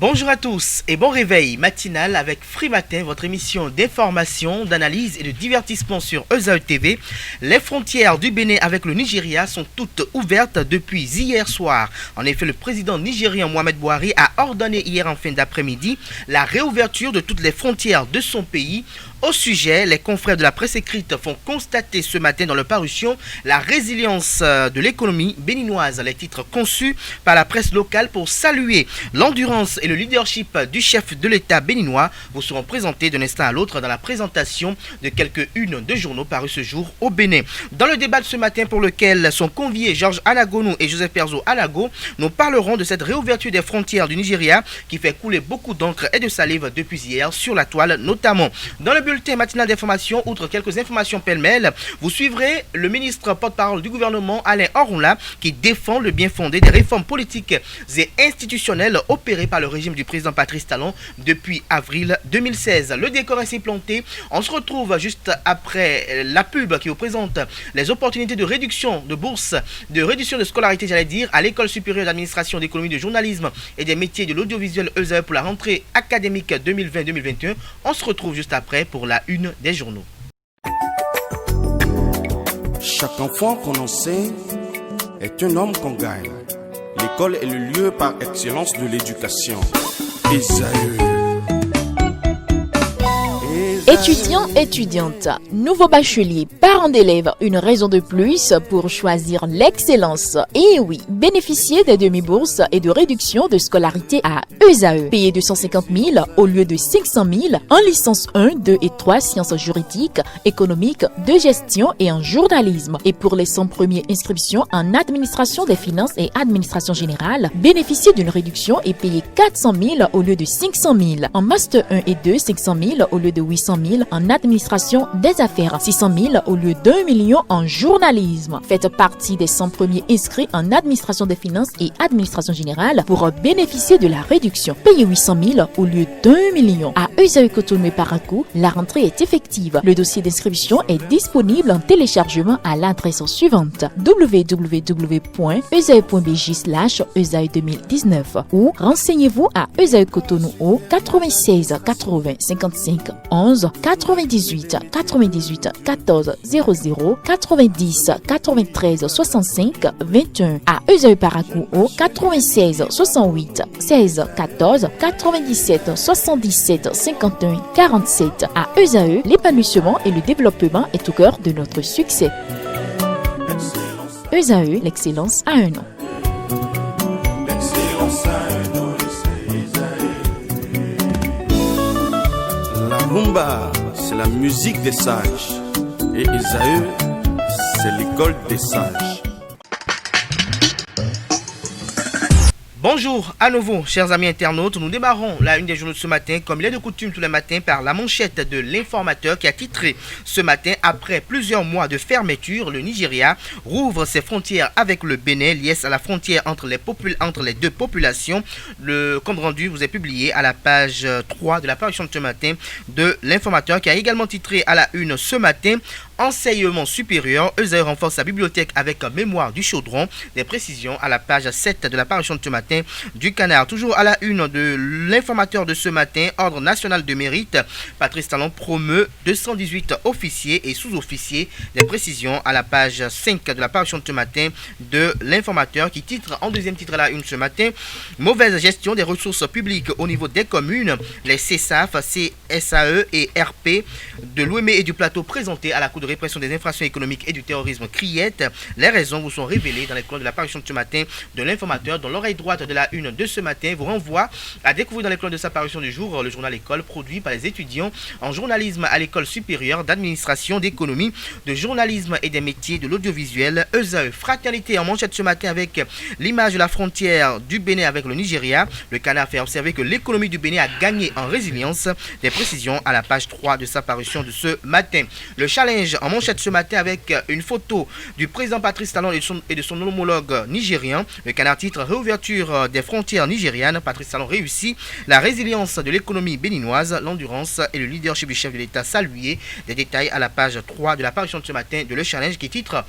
Bonjour à tous et bon réveil matinal avec Free Matin, votre émission d'information, d'analyse et de divertissement sur ESAE TV. Les frontières du Bénin avec le Nigeria sont toutes ouvertes depuis hier soir. En effet, le président nigérien Mohamed Bouhari a ordonné hier en fin d'après-midi la réouverture de toutes les frontières de son pays. Au sujet, les confrères de la presse écrite font constater ce matin dans leur parution la résilience de l'économie béninoise. Les titres conçus par la presse locale pour saluer l'endurance et le leadership du chef de l'État béninois vous seront présentés d'un instant à l'autre dans la présentation de quelques-unes de journaux parus ce jour au Bénin. Dans le débat de ce matin pour lequel sont conviés Georges Alagonou et Joseph Perzo Alago, nous parlerons de cette réouverture des frontières du Nigeria qui fait couler beaucoup d'encre et de salive depuis hier sur la toile notamment. Dans le bulletin matinal d'information, outre quelques informations pêle-mêle, vous suivrez le ministre porte-parole du gouvernement Alain Orunla qui défend le bien fondé des réformes politiques et institutionnelles opérées par le régime du président Patrice Talon depuis avril 2016. Le décor ainsi planté, on se retrouve juste après la pub qui vous présente les opportunités de réduction de bourse, de réduction de scolarité, à l'École supérieure d'administration, d'économie, de journalisme et des métiers de l'audiovisuel ESAE pour la rentrée académique 2020-2021. On se retrouve juste après pour la une des journaux. Chaque enfant qu'on enseigne est un homme qu'on gagne. L'école est le lieu par excellence de l'éducation. ESAE. Étudiants, étudiantes, nouveaux bacheliers, parents d'élèves, une raison de plus pour choisir l'excellence. Et oui, bénéficier des demi-bourses et de réduction de scolarité à ESAE. Payer 250 000 au lieu de 500 000 en licence 1, 2 et 3 sciences juridiques, économiques, de gestion et en journalisme. Et pour les 100 premières inscriptions en administration des finances et administration générale, bénéficier d'une réduction et payer 400 000 au lieu de 500 000. En master 1 et 2, 500 000 au lieu de 800 000 en administration des affaires, 600 000 au lieu d'1 million en journalisme. Faites partie des 100 premiers inscrits en administration des finances et administration générale pour bénéficier de la réduction. Payez 800 000 au lieu d'1 million. À ESAE Cotonou et Parakou, la rentrée est effective. Le dossier d'inscription est disponible en téléchargement à l'adresse suivante www.esae.bj/ESAE 2019 ou renseignez-vous à ESAE Cotonou au 96 80 55 11 98 98 14 00 90 93 65 21 à ESAE Parakou au 96 68 16 14 97 77 51 47 à ESAE, l'épanouissement et le développement est au cœur de notre succès. ESAE, l'excellence a un nom. La rumba, c'est la musique des sages. Et ESAE, c'est l'école des sages. Bonjour à nouveau, chers amis internautes. Nous démarrons la une des journaux de ce matin, comme il est de coutume tous les matins, par la manchette de l'informateur qui a titré ce matin: après plusieurs mois de fermeture, le Nigeria rouvre ses frontières avec le Bénin, liesse à la frontière entre les deux populations. Le compte rendu vous est publié à la page 3 de la parution de ce matin de l'informateur, qui a également titré à la une ce matin: enseignement supérieur, ESAE renforce sa bibliothèque avec mémoire du chaudron. Des précisions à la page 7 de la parution de ce matin du Canard. Toujours à la une de l'informateur de ce matin: ordre national de mérite, Patrice Talon promeut 218 officiers et sous-officiers. Des précisions à la page 5 de la parution de ce matin de l'informateur, qui titre en deuxième titre à la une ce matin: mauvaise gestion des ressources publiques au niveau des communes. Les CSAF, CSAE et RP de l'Ouémé et du Plateau présentés à la Cour de répression des infractions économiques et du terrorisme CRIET. Les raisons vous sont révélées dans les colonnes de la parution de ce matin de l'informateur, dont l'oreille droite de la une de ce matin vous renvoie à découvrir dans les colonnes de sa parution du jour le journal École, produit par les étudiants en journalisme à l'École supérieure d'administration, d'économie, de journalisme et des métiers de l'audiovisuel ESAE. Fraternité en manchette ce matin avec l'image de la frontière du Bénin avec le Nigeria. Le Canard fait observer que l'économie du Bénin a gagné en résilience. Des précisions à la page 3 de sa parution de ce matin. Le challenge en manchette ce matin avec une photo du président Patrice Talon et de son homologue nigérien. Le Canard titre: réouverture des frontières nigérianes, Patrice Talon réussit la résilience de l'économie béninoise, l'endurance et le leadership du chef de l'État salué. Des détails à la page 3 de la parution de ce matin de Le Challenge, qui titre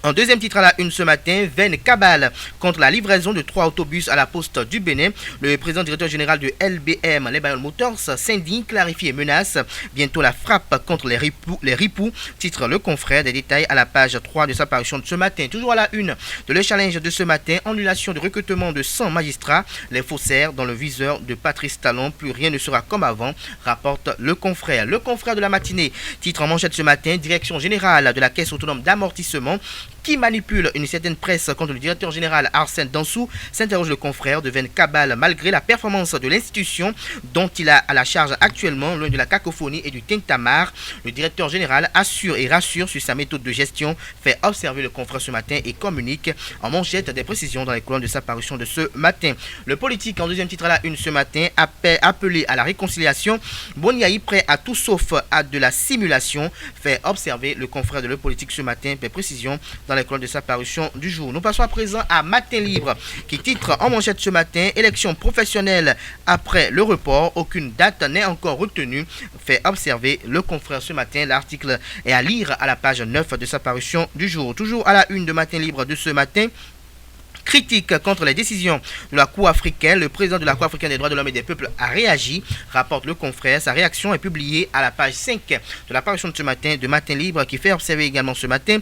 En deuxième titre à la une ce matin, vaine cabale contre la livraison de 3 autobus à la poste du Bénin. Le président directeur général de LBM, les Bayon Motors, s'indigne, clarifie et menace bientôt la frappe contre les ripoux. Titre le confrère, des détails à la page 3 de sa parution de ce matin. Toujours à la une de le challenge de ce matin, annulation de recrutement de 100 magistrats, les faussaires dans le viseur de Patrice Talon. Plus rien ne sera comme avant, rapporte le confrère. Le confrère de la matinée, titre en manchette ce matin, direction générale de la Caisse autonome d'amortissement qui manipule une certaine presse contre le directeur général Arsène Dansou, s'interroge le confrère de vaine cabale malgré la performance de l'institution dont il a à la charge actuellement, loin de la cacophonie et du tintamarre. Le directeur général assure et rassure sur sa méthode de gestion, fait observer le confrère ce matin et communique en manchette des précisions dans les colonnes de sa parution de ce matin. Le politique en deuxième titre à la une ce matin, appelé à la réconciliation, Boniaï prêt à tout sauf à de la simulation, fait observer le confrère de Le Politique ce matin, fait précision dans les colonnes de sa parution du jour. Nous passons à présent à Matin Libre qui titre en manchette ce matin, élection professionnelle après le report, aucune date n'est encore retenue, fait observer le confrère ce matin. L'article est à lire à la page 9 de sa parution du jour. Toujours à la une de Matin Libre de ce matin, critique contre les décisions de la Cour africaine. Le président de la Cour africaine des droits de l'homme et des peuples a réagi, rapporte le confrère. Sa réaction est publiée à la page 5 de la parution de ce matin de Matin Libre qui fait observer également ce matin.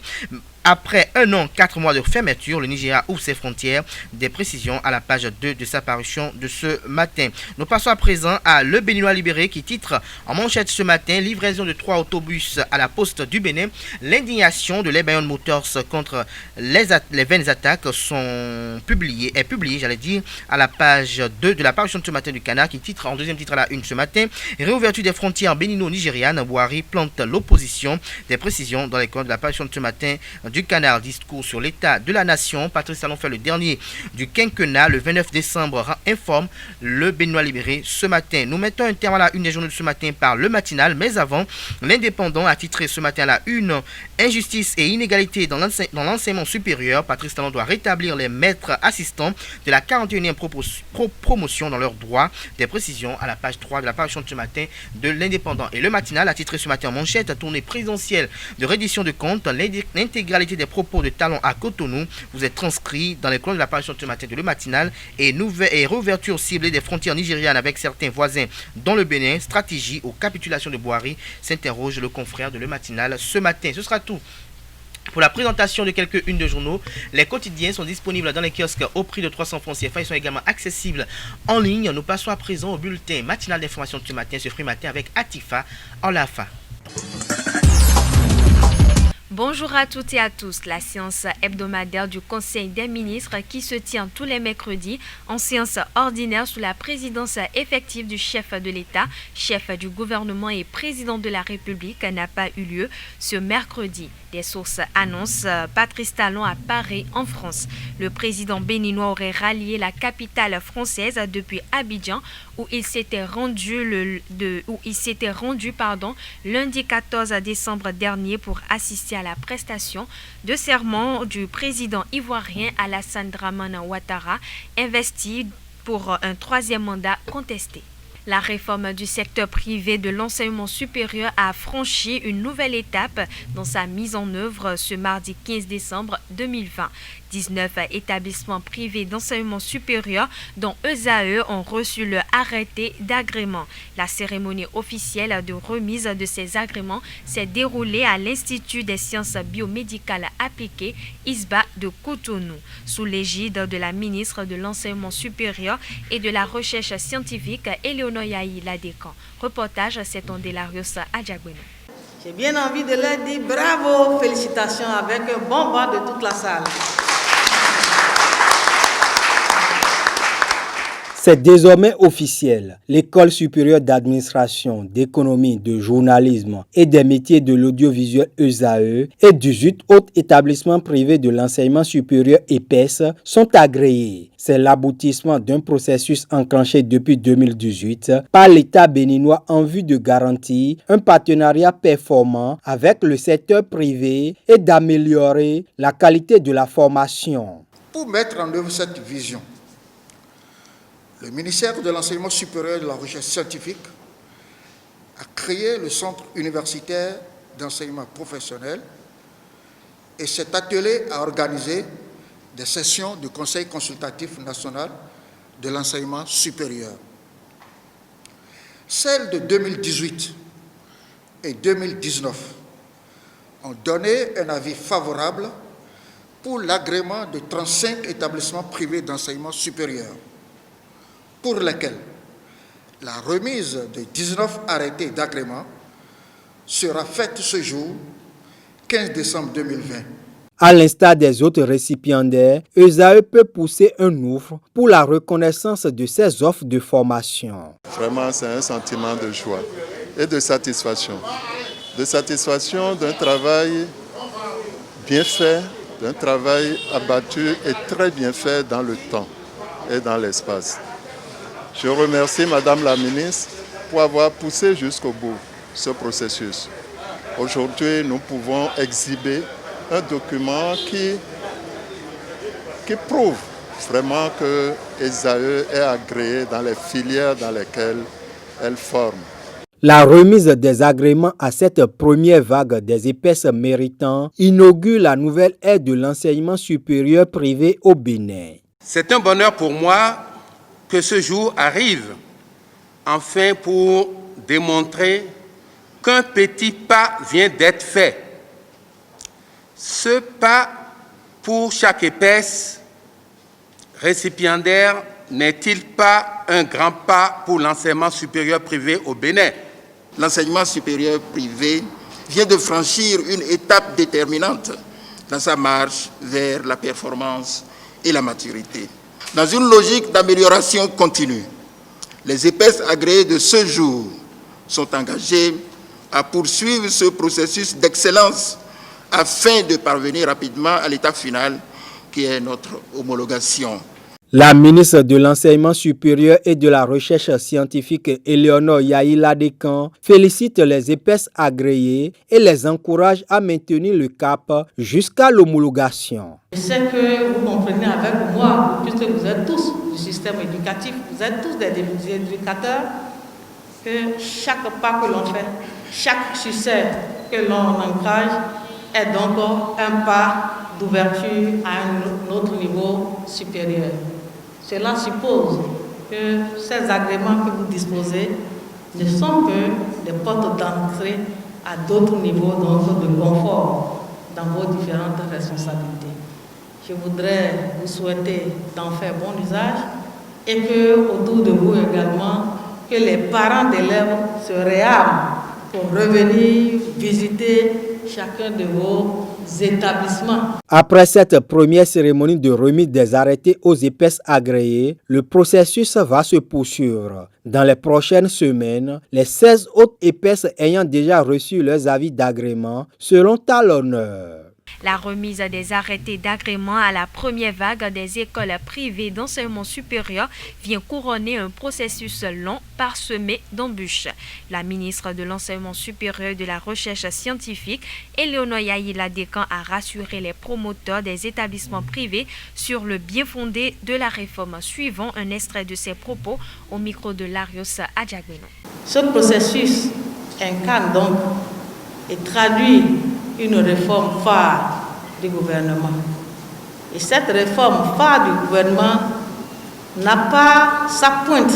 Après 1 an, 4 mois de fermeture, le Nigeria ouvre ses frontières. Des précisions à la page 2 de sa parution de ce matin. Nous passons à présent à Le Béninois libéré qui titre en manchette ce matin, livraison de 3 autobus à la poste du Bénin. L'indignation de les Bayon Motors contre les vaines attaques est publiée, à la page 2 de la parution de ce matin du Canard qui titre en deuxième titre à la une ce matin, réouverture des frontières bénino-nigérianes, Bouhari plante l'opposition. Des précisions dans les colonnes de la parution de ce matin du Canard, discours sur l'état de la nation. Patrice Talon fait le dernier du quinquennat le 29 décembre, informe Le Béninois libéré ce matin. Nous mettons un terme à la une des journaux de ce matin par le matinal, mais avant, l'Indépendant a titré ce matin à la une, injustice et inégalité dans l'enseignement supérieur. Patrice Talon doit rétablir les maîtres assistants de la 41e promotion dans leurs droits. Des précisions à la page 3 de la parution de ce matin de l'Indépendant. Et le matinal a titré ce matin en manchette, tournée présidentielle de reddition de comptes, l'intégralité des propos de Talon à Cotonou. Vous êtes transcrit dans les colonnes de la parution de ce matin de Le Matinal. Et réouverture ciblée des frontières nigérianes avec certains voisins dans le Bénin. Stratégie aux capitulations de Bouhari, s'interroge le confrère de Le Matinal ce matin. Ce sera tout pour la présentation de quelques unes de journaux. Les quotidiens sont disponibles dans les kiosques au prix de 300 francs CFA. Ils sont également accessibles en ligne. Nous passons à présent au bulletin matinal d'information de ce matin, ce fruit matin avec Atifa en Lafa. Bonjour à toutes et à tous. La séance hebdomadaire du Conseil des ministres qui se tient tous les mercredis en séance ordinaire sous la présidence effective du chef de l'État, chef du gouvernement et président de la République n'a pas eu lieu ce mercredi. Des sources annoncent Patrice Talon à Paris en France. Le président béninois aurait rallié la capitale française depuis Abidjan où il s'était rendu lundi 14 décembre dernier pour assister à la prestation de serment du président ivoirien Alassane Dramane Ouattara, investi pour un 3e mandat contesté. La réforme du secteur privé de l'enseignement supérieur a franchi une nouvelle étape dans sa mise en œuvre ce mardi 15 décembre 2020. 19 établissements privés d'enseignement supérieur, dont ESAE, ont reçu leur arrêté d'agrément. La cérémonie officielle de remise de ces agréments s'est déroulée à l'Institut des sciences biomédicales appliquées, ISBA de Cotonou, sous l'égide de la ministre de l'Enseignement supérieur et de la Recherche scientifique, Éléonore Yahi Ladécan. Reportage, c'est en Delarios Adjagweno. J'ai bien envie de leur dire bravo, félicitations avec un bon bas de toute la salle. C'est désormais officiel. L'École supérieure d'administration, d'économie, de journalisme et des métiers de l'audiovisuel ESAE et 18 autres établissements privés de l'enseignement supérieur EPES sont agréés. C'est l'aboutissement d'un processus enclenché depuis 2018 par l'État béninois en vue de garantir un partenariat performant avec le secteur privé et d'améliorer la qualité de la formation. Pour mettre en œuvre cette vision, le ministère de l'Enseignement supérieur et de la Recherche scientifique a créé le Centre universitaire d'enseignement professionnel et cet atelier a organisé des sessions du Conseil consultatif national de l'enseignement supérieur. Celles de 2018 et 2019 ont donné un avis favorable pour l'agrément de 35 établissements privés d'enseignement supérieur, pour lesquels la remise de 19 arrêtés d'agrément sera faite ce jour, 15 décembre 2020. À l'instar des autres récipiendaires, ESAE peut pousser un offre pour la reconnaissance de ses offres de formation. Vraiment, c'est un sentiment de joie et de satisfaction. De satisfaction d'un travail bien fait, d'un travail abattu et très bien fait dans le temps et dans l'espace. Je remercie Madame la ministre pour avoir poussé jusqu'au bout ce processus. Aujourd'hui, nous pouvons exhiber un document qui prouve vraiment que ESAE est agréé dans les filières dans lesquelles elle forme. La remise des agréments à cette première vague des EPS méritants inaugure la nouvelle ère de l'enseignement supérieur privé au Bénin. C'est un bonheur pour moi que ce jour arrive, enfin pour démontrer qu'un petit pas vient d'être fait. Ce pas pour chaque EPS récipiendaire n'est-il pas un grand pas pour l'enseignement supérieur privé au Bénin? L'enseignement supérieur privé vient de franchir une étape déterminante dans sa marche vers la performance et la maturité. Dans une logique d'amélioration continue, les EPS agréés de ce jour sont engagés à poursuivre ce processus d'excellence afin de parvenir rapidement à l'étape finale qui est notre homologation. La ministre de l'Enseignement supérieur et de la Recherche scientifique, Éléonore Yaïla-Decan, félicite les EPS agréés et les encourage à maintenir le cap jusqu'à l'homologation. Je sais que vous comprenez avec moi, puisque vous êtes tous du système éducatif, vous êtes tous des éducateurs, que chaque pas que l'on fait, chaque succès que l'on encourage est donc un pas d'ouverture à un autre niveau supérieur. Cela suppose que ces agréments que vous disposez ne sont que des portes d'entrée à d'autres niveaux donc de confort dans vos différentes responsabilités. Je voudrais vous souhaiter d'en faire bon usage et que autour de vous également, que les parents d'élèves se réarment pour revenir visiter chacun de vos établissements. Après cette première cérémonie de remise des arrêtés aux EPS agréés, le processus va se poursuivre. Dans les prochaines semaines, les 16 autres EPS ayant déjà reçu leurs avis d'agrément seront à l'honneur. La remise des arrêtés d'agrément à la première vague des écoles privées d'enseignement supérieur vient couronner un processus long parsemé d'embûches. La ministre de l'Enseignement supérieur et de la Recherche scientifique, Éléonore Yaïla-Decan, a rassuré les promoteurs des établissements privés sur le bien fondé de la réforme. Suivant un extrait de ses propos au micro de Larios Adjagbeno. Ce processus incarne donc et traduit une réforme phare du gouvernement. Et cette réforme phare du gouvernement n'a pas sa pointe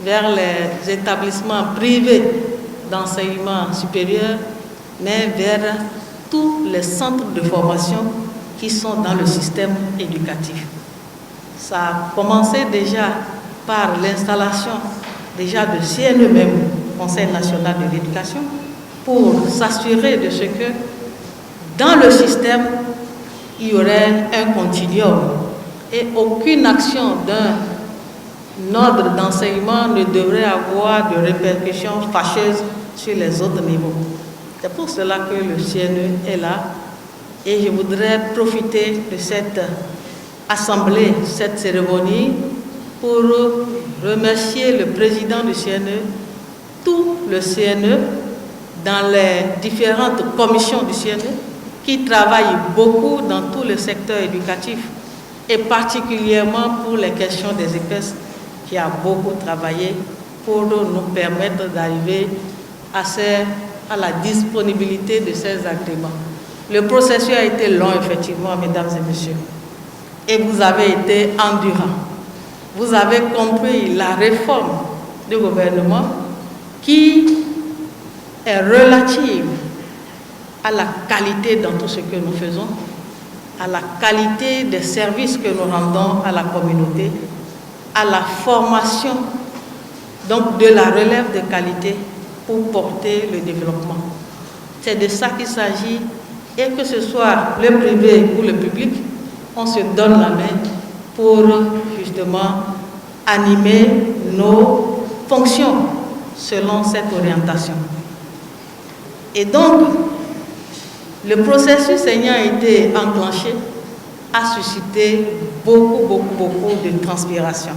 vers les établissements privés d'enseignement supérieur, mais vers tous les centres de formation qui sont dans le système éducatif. Ça a commencé déjà par l'installation déjà de CNE même, Conseil national de l'éducation, pour s'assurer de ce que dans le système, il y aurait un continuum et aucune action d'un ordre d'enseignement ne devrait avoir de répercussions fâcheuses sur les autres niveaux. C'est pour cela que le CNE est là et je voudrais profiter de cette assemblée, cette cérémonie, pour remercier le président du CNE, tout le CNE, dans les différentes commissions du CNE, qui travaillent beaucoup dans tout le secteur éducatif et particulièrement pour les questions des EPS, qui a beaucoup travaillé pour nous permettre d'arriver à la disponibilité de ces agréments. Le processus a été long, effectivement, mesdames et messieurs. Et vous avez été endurants. Vous avez compris la réforme du gouvernement qui est relative à la qualité dans tout ce que nous faisons, à la qualité des services que nous rendons à la communauté, à la formation donc de la relève de qualité pour porter le développement. C'est de ça qu'il s'agit, et que ce soit le privé ou le public, on se donne la main pour justement animer nos fonctions selon cette orientation. Et donc, le processus ayant été enclenché a suscité beaucoup de transpiration.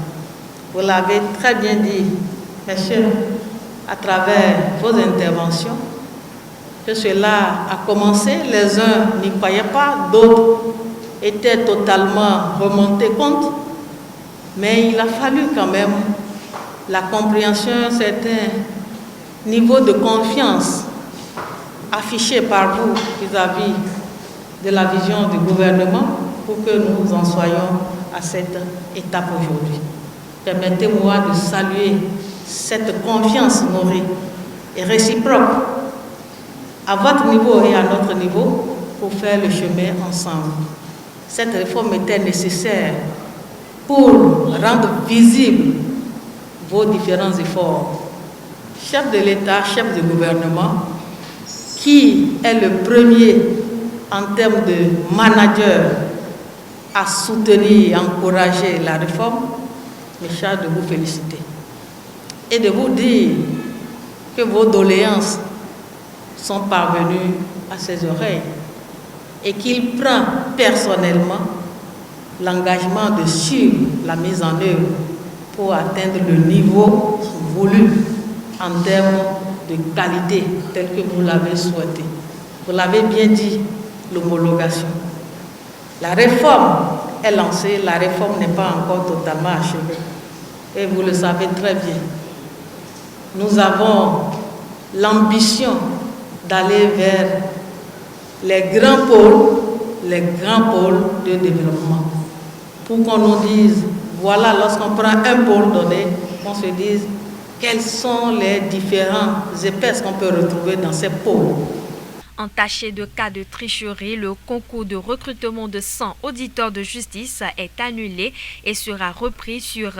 Vous l'avez très bien dit, messieurs, à travers vos interventions, que cela a commencé. Les uns n'y croyaient pas, d'autres étaient totalement remontés compte, mais il a fallu quand même la compréhension, un certain niveau de confiance affiché par vous vis-à-vis de la vision du gouvernement pour que nous en soyons à cette étape aujourd'hui. Permettez-moi de saluer cette confiance nourrie et réciproque à votre niveau et à notre niveau pour faire le chemin ensemble. Cette réforme était nécessaire pour rendre visibles vos différents efforts. Chef de l'État, chef de gouvernement, qui est le premier en termes de manager à soutenir et encourager la réforme, me charge de vous féliciter et de vous dire que vos doléances sont parvenues à ses oreilles et qu'il prend personnellement l'engagement de suivre la mise en œuvre pour atteindre le niveau voulu en termes de qualité tel que vous l'avez souhaité. Vous l'avez bien dit, l'homologation. La réforme est lancée, la réforme n'est pas encore totalement achevée. Et vous le savez très bien. Nous avons l'ambition d'aller vers les grands pôles de développement. Pour qu'on nous dise, voilà, lorsqu'on prend un pôle donné, on se dise quelles sont les différentes épaisses qu'on peut retrouver dans ces pôles. Entaché de cas de tricherie, le concours de recrutement de 100 auditeurs de justice est annulé et sera repris sur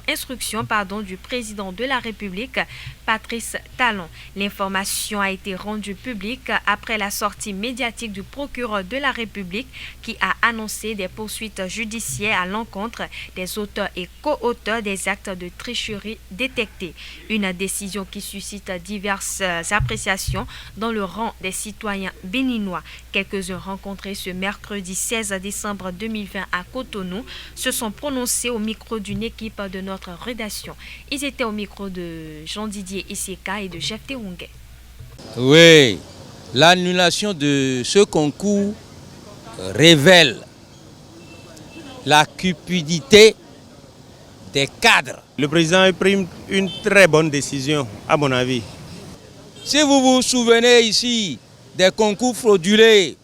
instruction du président de la République, Patrice Talon. L'information a été rendue publique après la sortie médiatique du procureur de la République qui a annoncé des poursuites judiciaires à l'encontre des auteurs et co-auteurs des actes de tricherie détectés. Une décision qui suscite diverses appréciations dans le rang des citoyens béninois. Quelques-uns rencontrés ce mercredi 16 décembre 2020 à Cotonou se sont prononcés au micro d'une équipe de notre rédaction. Ils étaient au micro de Jean-Didier Iseka et de Jeff Terungue. Oui, l'annulation de ce concours révèle la cupidité des cadres. Le président a pris une très bonne décision, à mon avis. Si vous vous souvenez ici des concours fraudulés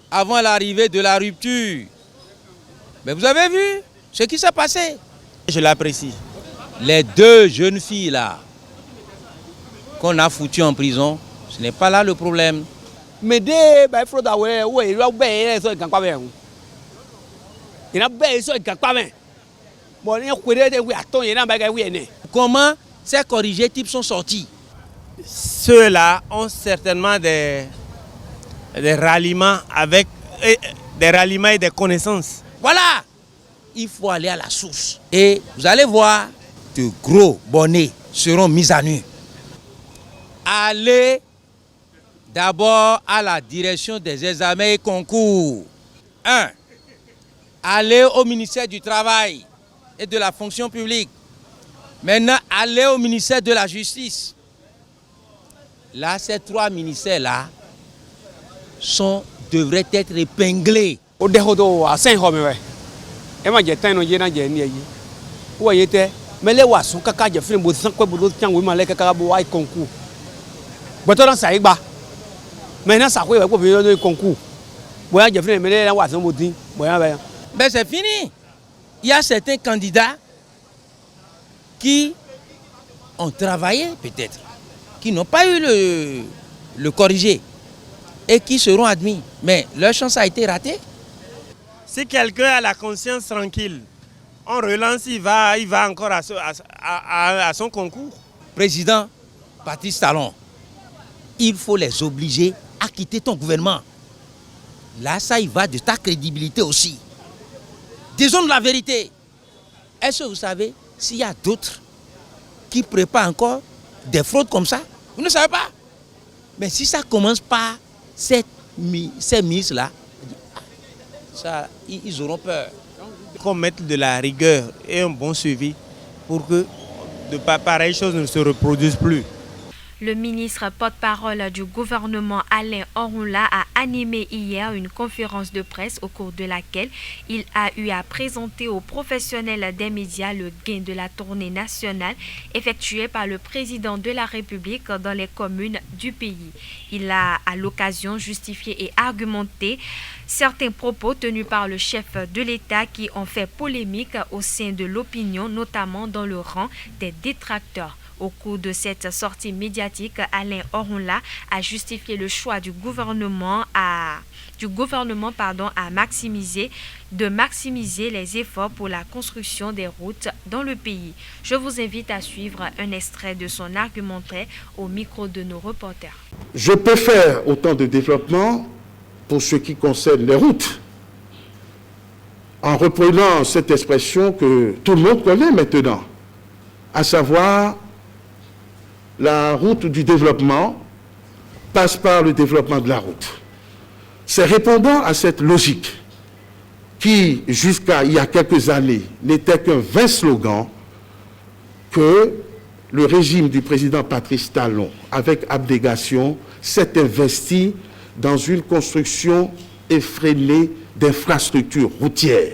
avant l'arrivée de la rupture, mais vous avez vu ce qui s'est passé. Je l'apprécie. Les deux jeunes filles là, qu'on a foutues en prison, ce n'est pas là le problème. Mais dès fraude comment ces corrigés types sont sortis? Ceux-là ont certainement des ralliements et des connaissances. Voilà, il faut aller à la source. Et vous allez voir, de gros bonnets seront mis à nu. Allez d'abord à la direction des examens et concours. 1. Allez au ministère du Travail et de la fonction publique. Maintenant, allez au ministère de la Justice. Là, ces trois ministères-là devraient être épinglés. Maintenant, ça quoi pour venir au concours. Ben c'est fini. Il y a certains candidats qui ont travaillé peut-être, qui n'ont pas eu le corrigé et qui seront admis. Mais leur chance a été ratée. Si quelqu'un a la conscience tranquille, on relance, il va encore à son concours. Président Patrice Talon, il faut les obliger à quitter ton gouvernement. Là, ça y va de ta crédibilité aussi. Disons la vérité. Est-ce que vous savez s'il y a d'autres qui préparent encore des fraudes comme ça? Vous ne savez pas. Mais si ça commence par ces ministres-là, ils auront peur. Qu'on mette de la rigueur et un bon suivi pour que de pareilles choses ne se reproduisent plus. Le ministre porte-parole du gouvernement Alain Orunla a animé hier une conférence de presse au cours de laquelle il a eu à présenter aux professionnels des médias le gain de la tournée nationale effectuée par le président de la République dans les communes du pays. Il a à l'occasion justifié et argumenté certains propos tenus par le chef de l'État qui ont fait polémique au sein de l'opinion, notamment dans le rang des détracteurs. Au cours de cette sortie médiatique, Alain Orunla a justifié le choix du gouvernement à maximiser les efforts pour la construction des routes dans le pays. Je vous invite à suivre un extrait de son argumentaire au micro de nos reporters. Je peux faire autant de développement pour ce qui concerne les routes, en reprenant cette expression que tout le monde connaît maintenant, à savoir la route du développement passe par le développement de la route. C'est répondant à cette logique qui, jusqu'à il y a quelques années, n'était qu'un vain slogan que le régime du président Patrice Talon, avec abnégation, s'est investi dans une construction effrénée d'infrastructures routières.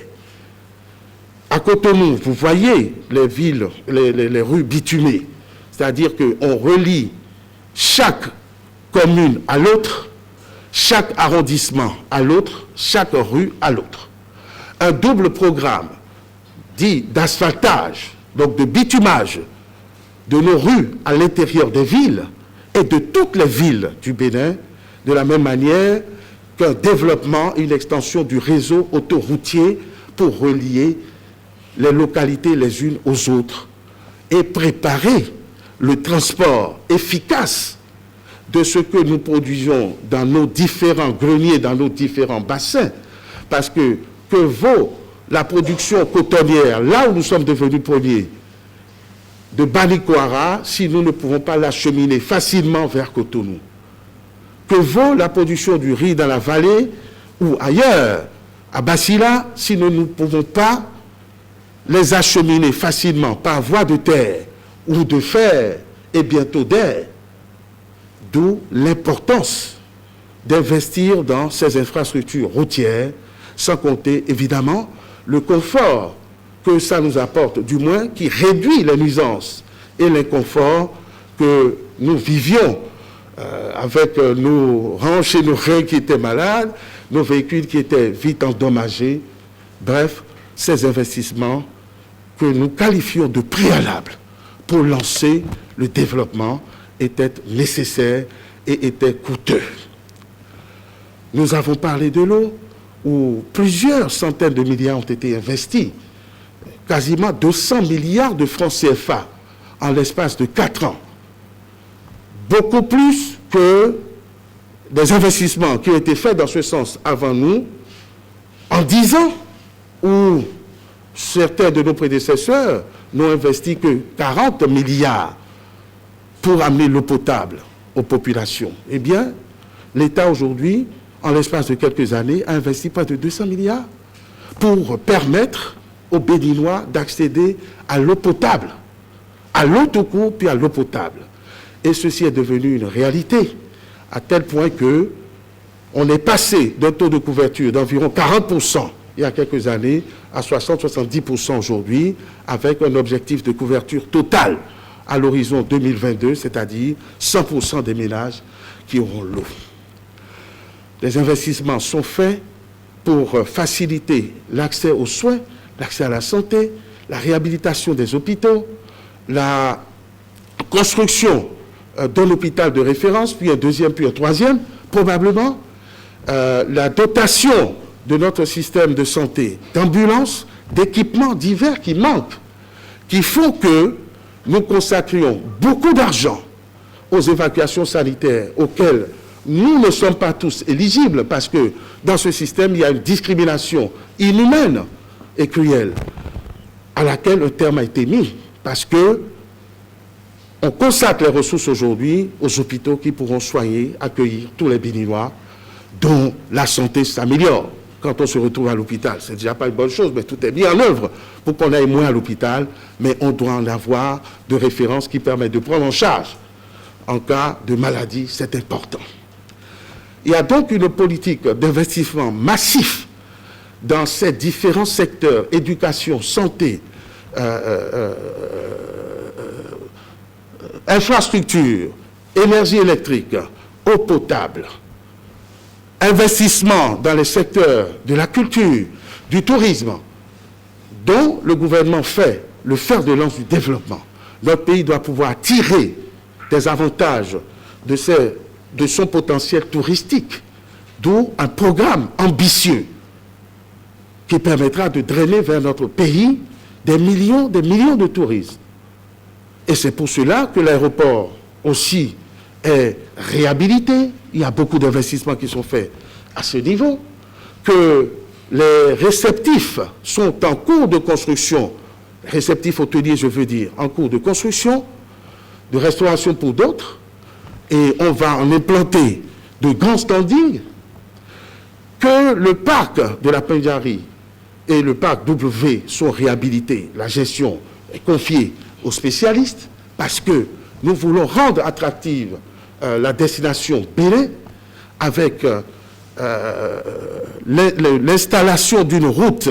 À Cotonou, vous voyez les villes, les rues bitumées. C'est-à-dire qu'on relie chaque commune à l'autre, chaque arrondissement à l'autre, chaque rue à l'autre. Un double programme dit d'asphaltage, donc de bitumage de nos rues à l'intérieur des villes et de toutes les villes du Bénin, de la même manière qu'un développement, une extension du réseau autoroutier pour relier les localités les unes aux autres et préparer le transport efficace de ce que nous produisons dans nos différents greniers, dans nos différents bassins. Parce que vaut la production cotonnière, là où nous sommes devenus premiers, de Banikwara, si nous ne pouvons pas l'acheminer facilement vers Cotonou? Que vaut la production du riz dans la vallée ou ailleurs, à Bassila, si nous ne pouvons pas les acheminer facilement par voie de terre ou de fer et bientôt d'air? D'où l'importance d'investir dans ces infrastructures routières, sans compter évidemment le confort que ça nous apporte, du moins qui réduit les nuisances et l'inconfort que nous vivions avec nos hanches et nos reins qui étaient malades, nos véhicules qui étaient vite endommagés. Bref, ces investissements que nous qualifions de préalables pour lancer le développement étaient nécessaires et étaient coûteux. Nous avons parlé de l'eau, où plusieurs centaines de milliards ont été investis, quasiment 200 milliards de francs CFA en l'espace de 4 ans. Beaucoup plus que des investissements qui ont été faits dans ce sens avant nous, en 10 ans, où certains de nos prédécesseurs n'ont investi que 40 milliards pour amener l'eau potable aux populations. Eh bien, l'État aujourd'hui, en l'espace de quelques années, a investi près de 200 milliards pour permettre aux Béninois d'accéder à l'eau potable, à l'eau tout court, puis à l'eau potable. Et ceci est devenu une réalité, à tel point que on est passé d'un taux de couverture d'environ 40% il y a quelques années à 60-70% aujourd'hui, avec un objectif de couverture totale à l'horizon 2022, c'est-à-dire 100% des ménages qui auront l'eau. les investissements sont faits pour faciliter l'accès aux soins, l'accès à la santé, la réhabilitation des hôpitaux, la construction d'un hôpital de référence, puis un deuxième, puis un troisième, probablement, la dotation de notre système de santé, d'ambulances, d'équipements divers qui manquent, qui font que nous consacrions beaucoup d'argent aux évacuations sanitaires auxquelles nous ne sommes pas tous éligibles, parce que dans ce système, il y a une discrimination inhumaine et cruelle à laquelle un terme a été mis, parce que on consacre les ressources aujourd'hui aux hôpitaux qui pourront soigner, accueillir tous les Béninois dont la santé s'améliore. Quand on se retrouve à l'hôpital, c'est déjà pas une bonne chose, mais tout est mis en œuvre pour qu'on aille moins à l'hôpital, mais on doit en avoir de références qui permettent de prendre en charge. En cas de maladie, c'est important. Il y a donc une politique d'investissement massif dans ces différents secteurs, éducation, santé, infrastructure, énergie électrique, eau potable, investissement dans les secteurs de la culture, du tourisme, dont le gouvernement fait le fer de lance du développement. Notre pays doit pouvoir tirer des avantages de son potentiel touristique, d'où un programme ambitieux qui permettra de drainer vers notre pays des millions de touristes. Et c'est pour cela que l'aéroport aussi est réhabilité. Il y a beaucoup d'investissements qui sont faits à ce niveau, que les réceptifs sont en cours de construction, réceptifs hôteliers, je veux dire, en cours de construction, de restauration pour d'autres, et on va en implanter de grands standings, que le parc de la Pendjari et le parc W sont réhabilités. La gestion est confiée aux spécialistes, parce que nous voulons rendre attractive la destination Bénin avec l'installation d'une route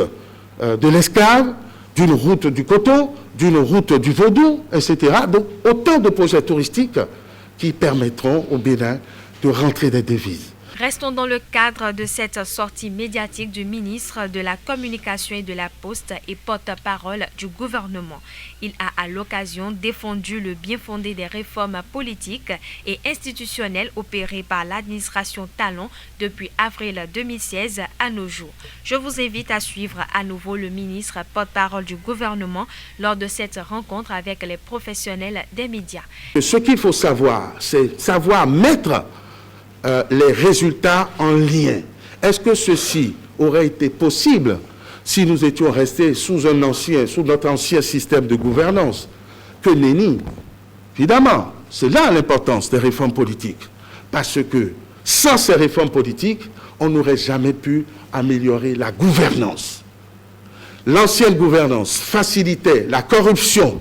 de l'esclave, d'une route du coton, d'une route du vaudou, etc. Donc autant de projets touristiques qui permettront au Bénin de rentrer des devises. Restons dans le cadre de cette sortie médiatique du ministre de la Communication et de la Poste et porte-parole du gouvernement. Il a à l'occasion défendu le bien fondé des réformes politiques et institutionnelles opérées par l'administration Talon depuis avril 2016 à nos jours. Je vous invite à suivre à nouveau le ministre porte-parole du gouvernement lors de cette rencontre avec les professionnels des médias. Ce qu'il faut savoir, c'est savoir mettre les résultats en lien. Est-ce que ceci aurait été possible si nous étions restés sous notre ancien système de gouvernance? Que nenni. Évidemment, c'est là l'importance des réformes politiques. Parce que sans ces réformes politiques, on n'aurait jamais pu améliorer la gouvernance. L'ancienne gouvernance facilitait la corruption,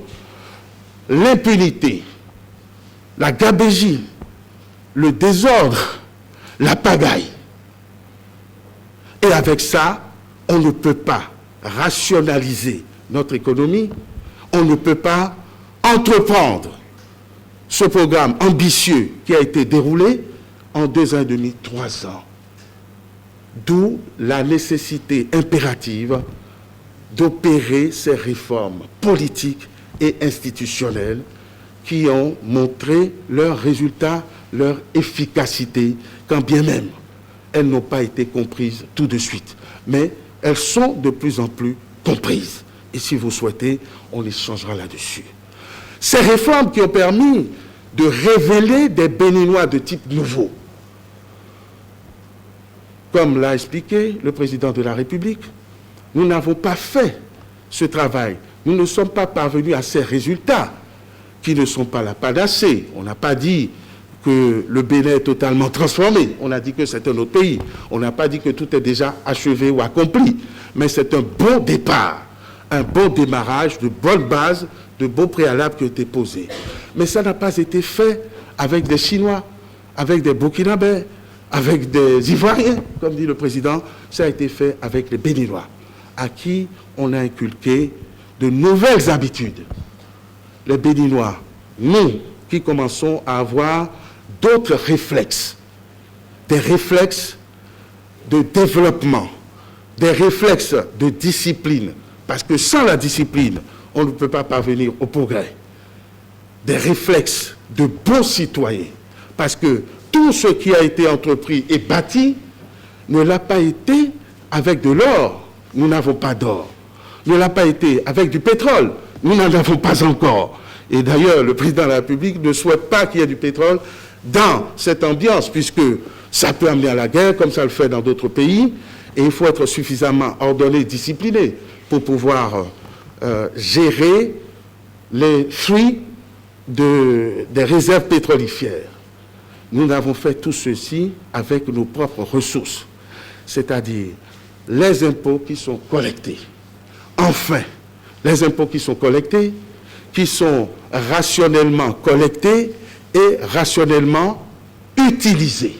l'impunité, la gabegie, le désordre, la pagaille. Et avec ça, on ne peut pas rationaliser notre économie, on ne peut pas entreprendre ce programme ambitieux qui a été déroulé en 2 ans et demi, 3 ans. D'où la nécessité impérative d'opérer ces réformes politiques et institutionnelles qui ont montré leurs résultats, leur efficacité, quand bien même elles n'ont pas été comprises tout de suite. Mais elles sont de plus en plus comprises. Et si vous souhaitez, on échangera là-dessus. Ces réformes qui ont permis de révéler des Béninois de type nouveau, comme l'a expliqué le président de la République, nous n'avons pas fait ce travail. Nous ne sommes pas parvenus à ces résultats qui ne sont pas la panacée. On n'a pas dit que le Bénin est totalement transformé. On a dit que c'est un autre pays. On n'a pas dit que tout est déjà achevé ou accompli. Mais c'est un bon départ, un bon démarrage, de bonnes bases, de bons préalables qui ont été posés. Mais ça n'a pas été fait avec des Chinois, avec des Burkinabés, avec des Ivoiriens, comme dit le président. Ça a été fait avec les Béninois, à qui on a inculqué de nouvelles habitudes. Les Béninois, nous qui commençons à avoir d'autres réflexes, des réflexes de développement, des réflexes de discipline, parce que sans la discipline, on ne peut pas parvenir au progrès. Des réflexes de bons citoyens, parce que tout ce qui a été entrepris et bâti ne l'a pas été avec de l'or. Nous n'avons pas d'or. Ne l'a pas été avec du pétrole. Nous n'en avons pas encore. Et d'ailleurs, le président de la République ne souhaite pas qu'il y ait du pétrole dans cette ambiance, puisque ça peut amener à la guerre, comme ça le fait dans d'autres pays. Et il faut être suffisamment ordonné, discipliné, pour pouvoir gérer les fruits des réserves pétrolifères. Nous avons fait tout ceci avec nos propres ressources, c'est-à-dire les impôts qui sont collectés. Enfin, les impôts qui sont collectés, qui sont rationnellement collectés et rationnellement utilisés.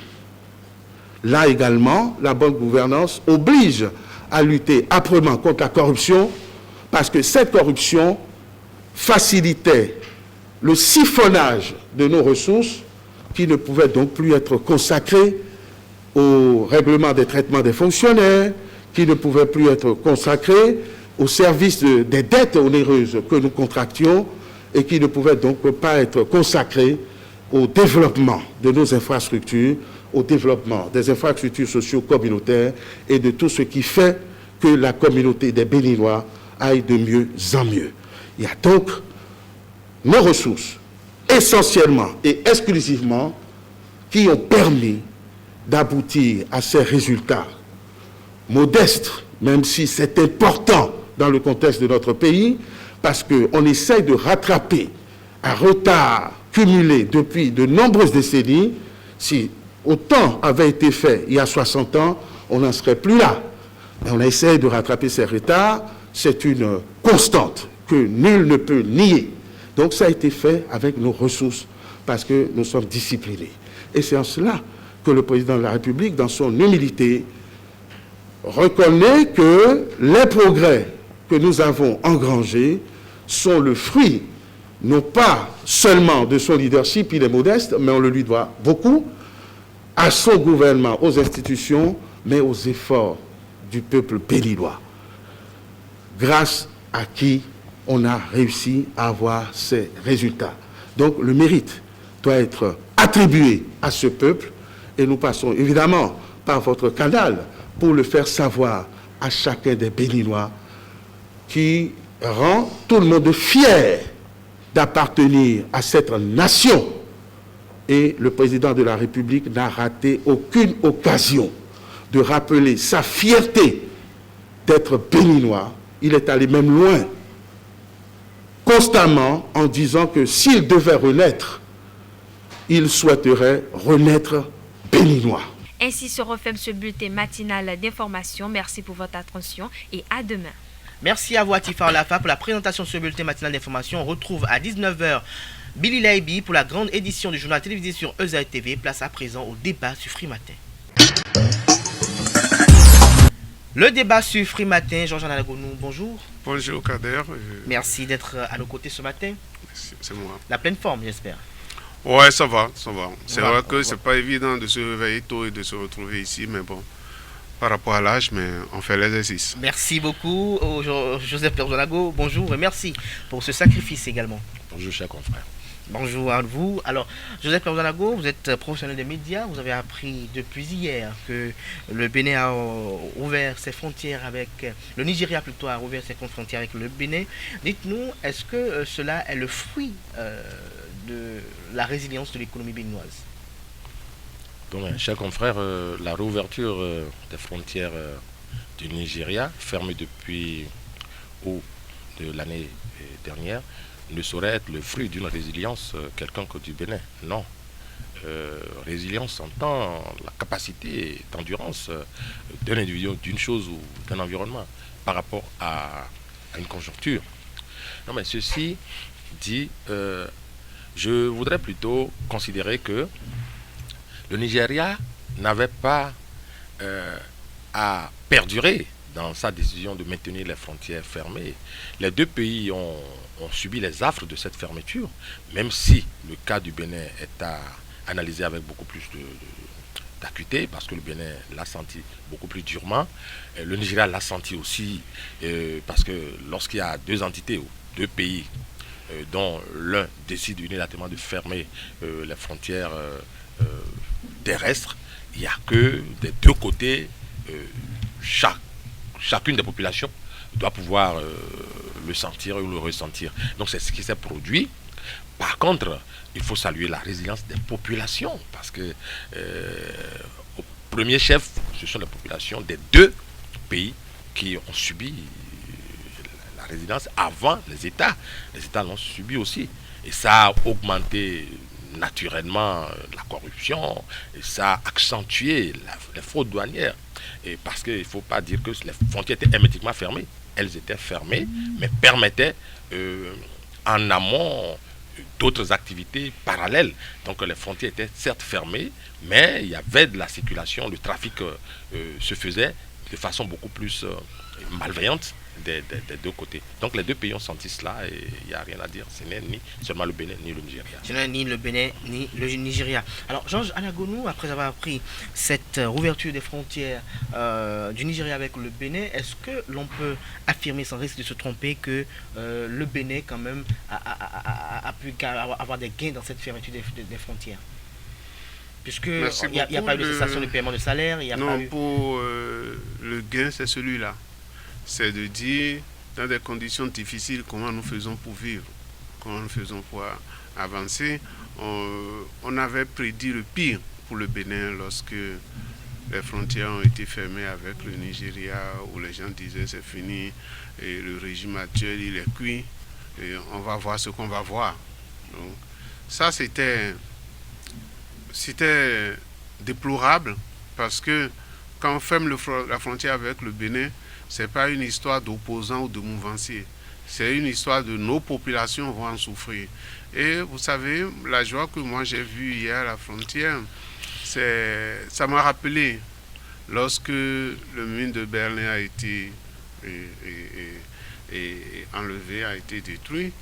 Là également, la bonne gouvernance oblige à lutter âprement contre la corruption, parce que cette corruption facilitait le siphonnage de nos ressources qui ne pouvaient donc plus être consacrées au règlement des traitements des fonctionnaires, qui ne pouvaient plus être consacrées au service des dettes onéreuses que nous contractions et qui ne pouvaient donc pas être consacrées au développement de nos infrastructures, au développement des infrastructures socio-communautaires et de tout ce qui fait que la communauté des Béninois aille de mieux en mieux. Il y a donc nos ressources, essentiellement et exclusivement, qui ont permis d'aboutir à ces résultats modestes, même si c'est important dans le contexte de notre pays, parce qu'on essaye de rattraper un retard cumulé depuis de nombreuses décennies. Si autant avait été fait il y a 60 ans, on n'en serait plus là. Et on essaie de rattraper ces retards, c'est une constante que nul ne peut nier. Donc ça a été fait avec nos ressources, parce que nous sommes disciplinés. Et c'est en cela que le président de la République, dans son humilité, reconnaît que les progrès que nous avons engrangés sont le fruit, non pas seulement de son leadership, il est modeste, mais on le lui doit beaucoup, à son gouvernement, aux institutions, mais aux efforts du peuple béninois, grâce à qui on a réussi à avoir ces résultats. Donc le mérite doit être attribué à ce peuple, et nous passons évidemment par votre canal pour le faire savoir à chacun des Béninois, qui rend tout le monde fier d'appartenir à cette nation. Et le président de la République n'a raté aucune occasion de rappeler sa fierté d'être béninois. Il est allé même loin, constamment, en disant que s'il devait renaître, il souhaiterait renaître béninois. Ainsi se referme ce bulletin matinal d'information. Merci pour votre attention et à demain. Merci à vous, Atifa Olafa, pour la présentation de ce bulletin matinal d'information. On retrouve à 19h Billy Laibi pour la grande édition du journal télévisé sur EZAE TV. Place à présent au débat sur Free Matin. Le débat sur Free Matin, Georges Analagonou, bonjour. Bonjour Kader. Merci d'être à nos côtés ce matin. C'est moi. La pleine forme, j'espère. Ouais, ça va. C'est vrai que c'est pas évident de se réveiller tôt et de se retrouver ici, mais bon, par rapport à l'âge, mais on fait l'exercice. Merci beaucoup, Joseph Perzonago. Bonjour et merci pour ce sacrifice également. Bonjour, chers confrères. Bonjour à vous. Alors, Joseph Perzonago, vous êtes professionnel des médias. Vous avez appris depuis hier que le Bénin a ouvert ses frontières avec... Le Nigeria plutôt a ouvert ses frontières avec le Bénin. Dites-nous, est-ce que cela est le fruit de la résilience de l'économie béninoise? Bon, chers confrères, la réouverture des frontières du Nigeria, fermée depuis août de l'année dernière, ne saurait être le fruit d'une résilience quelconque du Bénin. Non. Résilience entend la capacité d'endurance d'un individu, d'une chose ou d'un environnement par rapport à une conjoncture. Non, mais ceci dit, je voudrais plutôt considérer que le Nigeria n'avait pas à perdurer dans sa décision de maintenir les frontières fermées. Les deux pays ont subi les affres de cette fermeture, même si le cas du Bénin est à analyser avec beaucoup plus d'acuité parce que le Bénin l'a senti beaucoup plus durement. Le Nigeria l'a senti aussi parce que lorsqu'il y a deux entités ou deux pays dont l'un décide unilatéralement de fermer les frontières terrestres, il n'y a que des deux côtés, chacune des populations doit pouvoir le sentir ou le ressentir. Donc c'est ce qui s'est produit. Par contre, il faut saluer la résilience des populations parce que au premier chef, ce sont les populations des deux pays qui ont subi la résilience avant les États. Les États l'ont subi aussi. Et ça a augmenté naturellement la corruption, et ça a accentué les fraudes douanières. Et parce qu'il ne faut pas dire que les frontières étaient hermétiquement fermées. Elles étaient fermées, mais permettaient en amont d'autres activités parallèles. Donc les frontières étaient certes fermées, mais il y avait de la circulation, le trafic se faisait de façon beaucoup plus malveillante des deux côtés. Donc les deux pays ont senti cela et il n'y a rien à dire. Ce n'est ni seulement le Bénin ni le Nigeria. Ce n'est ni le Bénin ni le Nigeria. Alors Georges Anagonu, après avoir appris cette ouverture des frontières du Nigeria avec le Bénin, est-ce que l'on peut affirmer sans risque de se tromper que le Bénin quand même a pu avoir des gains dans cette fermeture des frontières? Puisque il n'y a pas eu de cessation de paiement de salaire, pour le gain, c'est celui-là. C'est de dire, dans des conditions difficiles, comment nous faisons pour vivre, comment nous faisons pour avancer. On avait prédit le pire pour le Bénin lorsque les frontières ont été fermées avec le Nigeria, où les gens disaient c'est fini, et le régime actuel il est cuit, et on va voir ce qu'on va voir. Donc, ça c'était déplorable, parce que quand on ferme la frontière avec le Bénin, ce n'est pas une histoire d'opposants ou de mouvanciers. C'est une histoire de nos populations vont en souffrir. Et vous savez, la joie que moi j'ai vue hier à la frontière, ça m'a rappelé lorsque le mine de Berlin a été enlevé, a été détruit.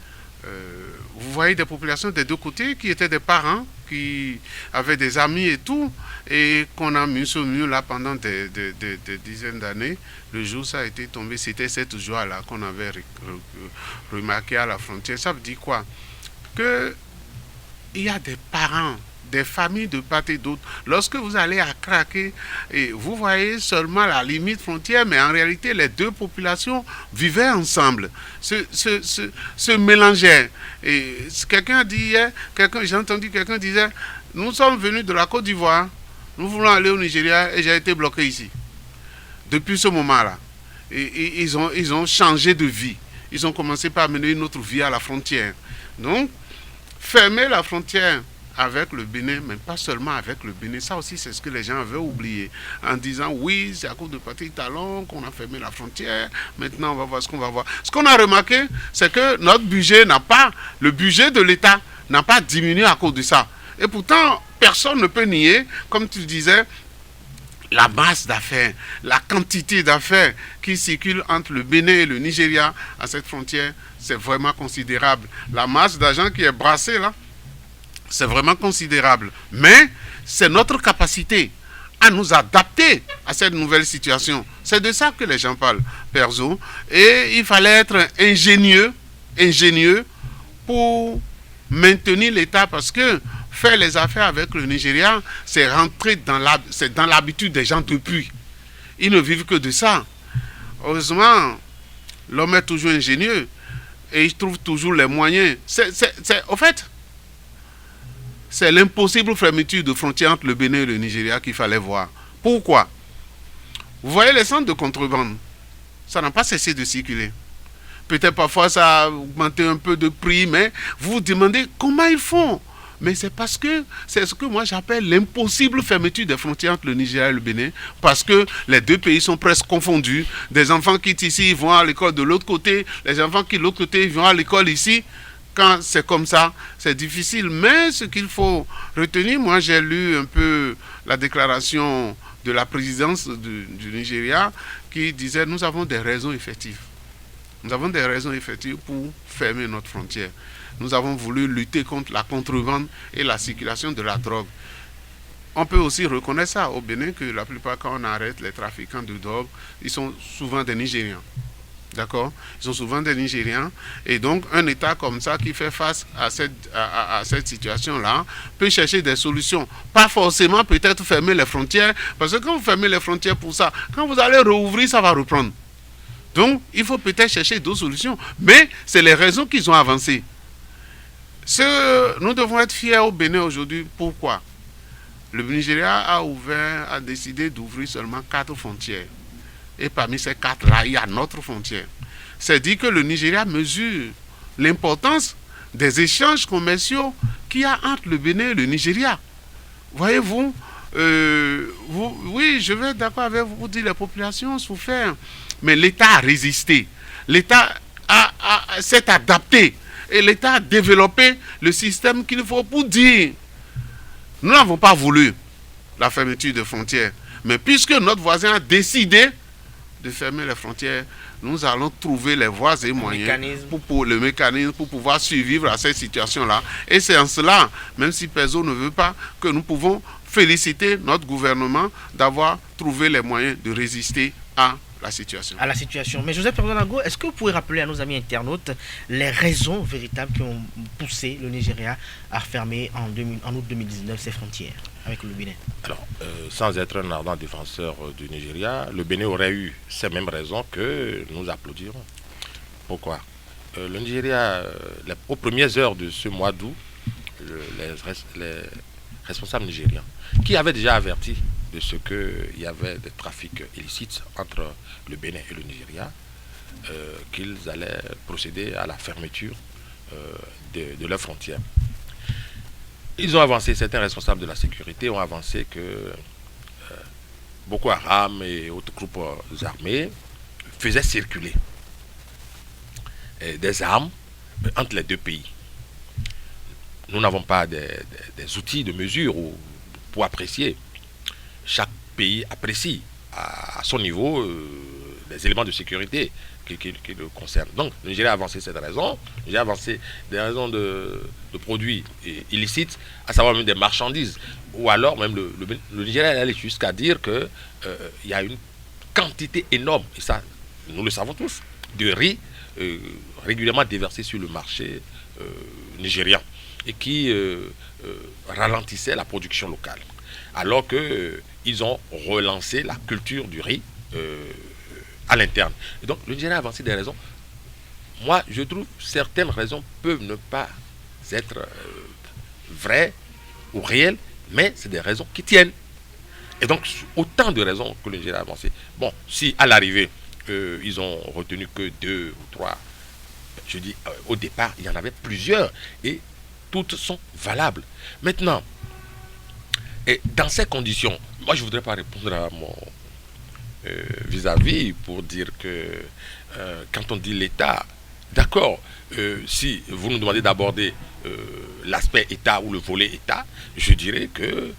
Vous voyez des populations des deux côtés qui étaient des parents, qui avaient des amis et tout, et qu'on a mis ce mur là pendant des dizaines d'années. Le jour où ça a été tombé, c'était cette joie-là qu'on avait remarqué à la frontière. Ça veut dire quoi? Qu'il y a des parents, des familles de part et d'autre. Lorsque vous allez à craquer, et vous voyez seulement la limite frontière, mais en réalité, les deux populations vivaient ensemble, se mélangeaient. Et quelqu'un dit hier, j'ai entendu quelqu'un disait, nous sommes venus de la Côte d'Ivoire, nous voulons aller au Nigeria et j'ai été bloqué ici. Depuis ce moment-là, ils ont changé de vie. Ils ont commencé par mener une autre vie à la frontière. Donc, fermer la frontière avec le Bénin, mais pas seulement avec le Bénin. Ça aussi, c'est ce que les gens avaient oublié. En disant, oui, c'est à cause de Patrick Talon qu'on a fermé la frontière. Maintenant, on va voir ce qu'on va voir. Ce qu'on a remarqué, c'est que notre budget le budget de l'État n'a pas diminué à cause de ça. Et pourtant, personne ne peut nier, comme tu le disais, la masse d'affaires, la quantité d'affaires qui circulent entre le Bénin et le Nigeria à cette frontière, c'est vraiment considérable. La masse d'argent qui est brassée là, c'est vraiment considérable. Mais c'est notre capacité à nous adapter à cette nouvelle situation. C'est de ça que les gens parlent, perso. Et il fallait être ingénieux pour maintenir l'État, parce que faire les affaires avec le Nigeria, c'est rentrer dans l'habitude des gens depuis. Ils ne vivent que de ça. Heureusement, l'homme est toujours ingénieux et il trouve toujours les moyens. Au fait, c'est l'impossible fermeture de frontières entre le Bénin et le Nigeria qu'il fallait voir. Pourquoi? Vous voyez les centres de contrebande, ça n'a pas cessé de circuler. Peut-être parfois ça a augmenté un peu de prix, mais vous vous demandez comment ils font. Mais c'est parce que c'est ce que moi j'appelle l'impossible fermeture des frontières entre le Nigeria et le Bénin, parce que les deux pays sont presque confondus. Des enfants quittent ici, ils vont à l'école de l'autre côté, les enfants quittent de l'autre côté, ils vont à l'école ici. Quand c'est comme ça, c'est difficile. Mais ce qu'il faut retenir, moi j'ai lu un peu la déclaration de la présidence du Nigeria qui disait nous avons des raisons effectives. Nous avons des raisons effectives pour fermer notre frontière. Nous avons voulu lutter contre la contrebande et la circulation de la drogue. On peut aussi reconnaître ça au Bénin, que la plupart, quand on arrête les trafiquants de drogue, ils sont souvent des Nigérians. D'accord? Ils sont souvent des Nigériens. Et donc, un État comme ça qui fait face à cette situation-là peut chercher des solutions. Pas forcément peut-être fermer les frontières, parce que quand vous fermez les frontières pour ça, quand vous allez rouvrir, ça va reprendre. Donc, il faut peut-être chercher d'autres solutions. Mais c'est les raisons qu'ils ont avancées. Nous devons être fiers au Bénin aujourd'hui. Pourquoi? Le Nigeria a décidé d'ouvrir seulement 4 frontières. Et parmi ces 4-là, il y a notre frontière. C'est dire que le Nigeria mesure l'importance des échanges commerciaux qu'il y a entre le Bénin et le Nigeria. Voyez-vous, oui, je vais être d'accord avec vous, dire les populations ont souffert, mais l'État a résisté. L'État s'est adapté et l'État a développé le système qu'il faut pour dire. Nous n'avons pas voulu la fermeture des frontières, mais puisque notre voisin a décidé de fermer les frontières, nous allons trouver les voies et moyens pour le mécanisme pour pouvoir survivre à cette situation-là. Et c'est en cela, même si Pezo ne veut pas, que nous pouvons féliciter notre gouvernement d'avoir trouvé les moyens de résister à la situation. Mais Joseph Perdonango, est-ce que vous pouvez rappeler à nos amis internautes les raisons véritables qui ont poussé le Nigeria à fermer en août 2019 ses frontières avec le Bénin? Alors, sans être un ardent défenseur du Nigeria, le Bénin aurait eu ces mêmes raisons que nous applaudirons. Pourquoi? Le Nigeria, aux premières heures de ce mois d'août, les responsables nigériens, qui avaient déjà averti de ce qu'il y avait des trafics illicites entre le Bénin et le Nigeria, qu'ils allaient procéder à la fermeture de leurs frontières. Ils ont avancé, certains responsables de la sécurité ont avancé que Boko Haram et autres groupes armés faisaient circuler des armes entre les deux pays. Nous n'avons pas des outils de mesure pour apprécier. Chaque pays apprécie à son niveau les éléments de sécurité qui le concernent. Donc, le Nigeria a avancé cette raison. Le Nigeria a avancé des raisons de produits illicites, à savoir même des marchandises. Ou alors, même le Nigeria est allé jusqu'à dire qu'il y a une quantité énorme, et ça, nous le savons tous, de riz régulièrement déversé sur le marché nigérian et qui ralentissait la production locale. Alors qu'ils ont relancé la culture du riz à l'interne. Et donc, le Nigeria a avancé des raisons. Moi, je trouve que certaines raisons peuvent ne pas être vraies ou réelles, mais c'est des raisons qui tiennent. Et donc, autant de raisons que le Nigeria a avancé. Bon, si à l'arrivée, ils ont retenu que 2 ou 3, je dis, au départ, il y en avait plusieurs, et toutes sont valables. Maintenant, et dans ces conditions, moi je ne voudrais pas répondre à mon vis-à-vis pour dire que quand on dit l'État, d'accord, si vous nous demandez d'aborder l'aspect État ou le volet État, je dirais que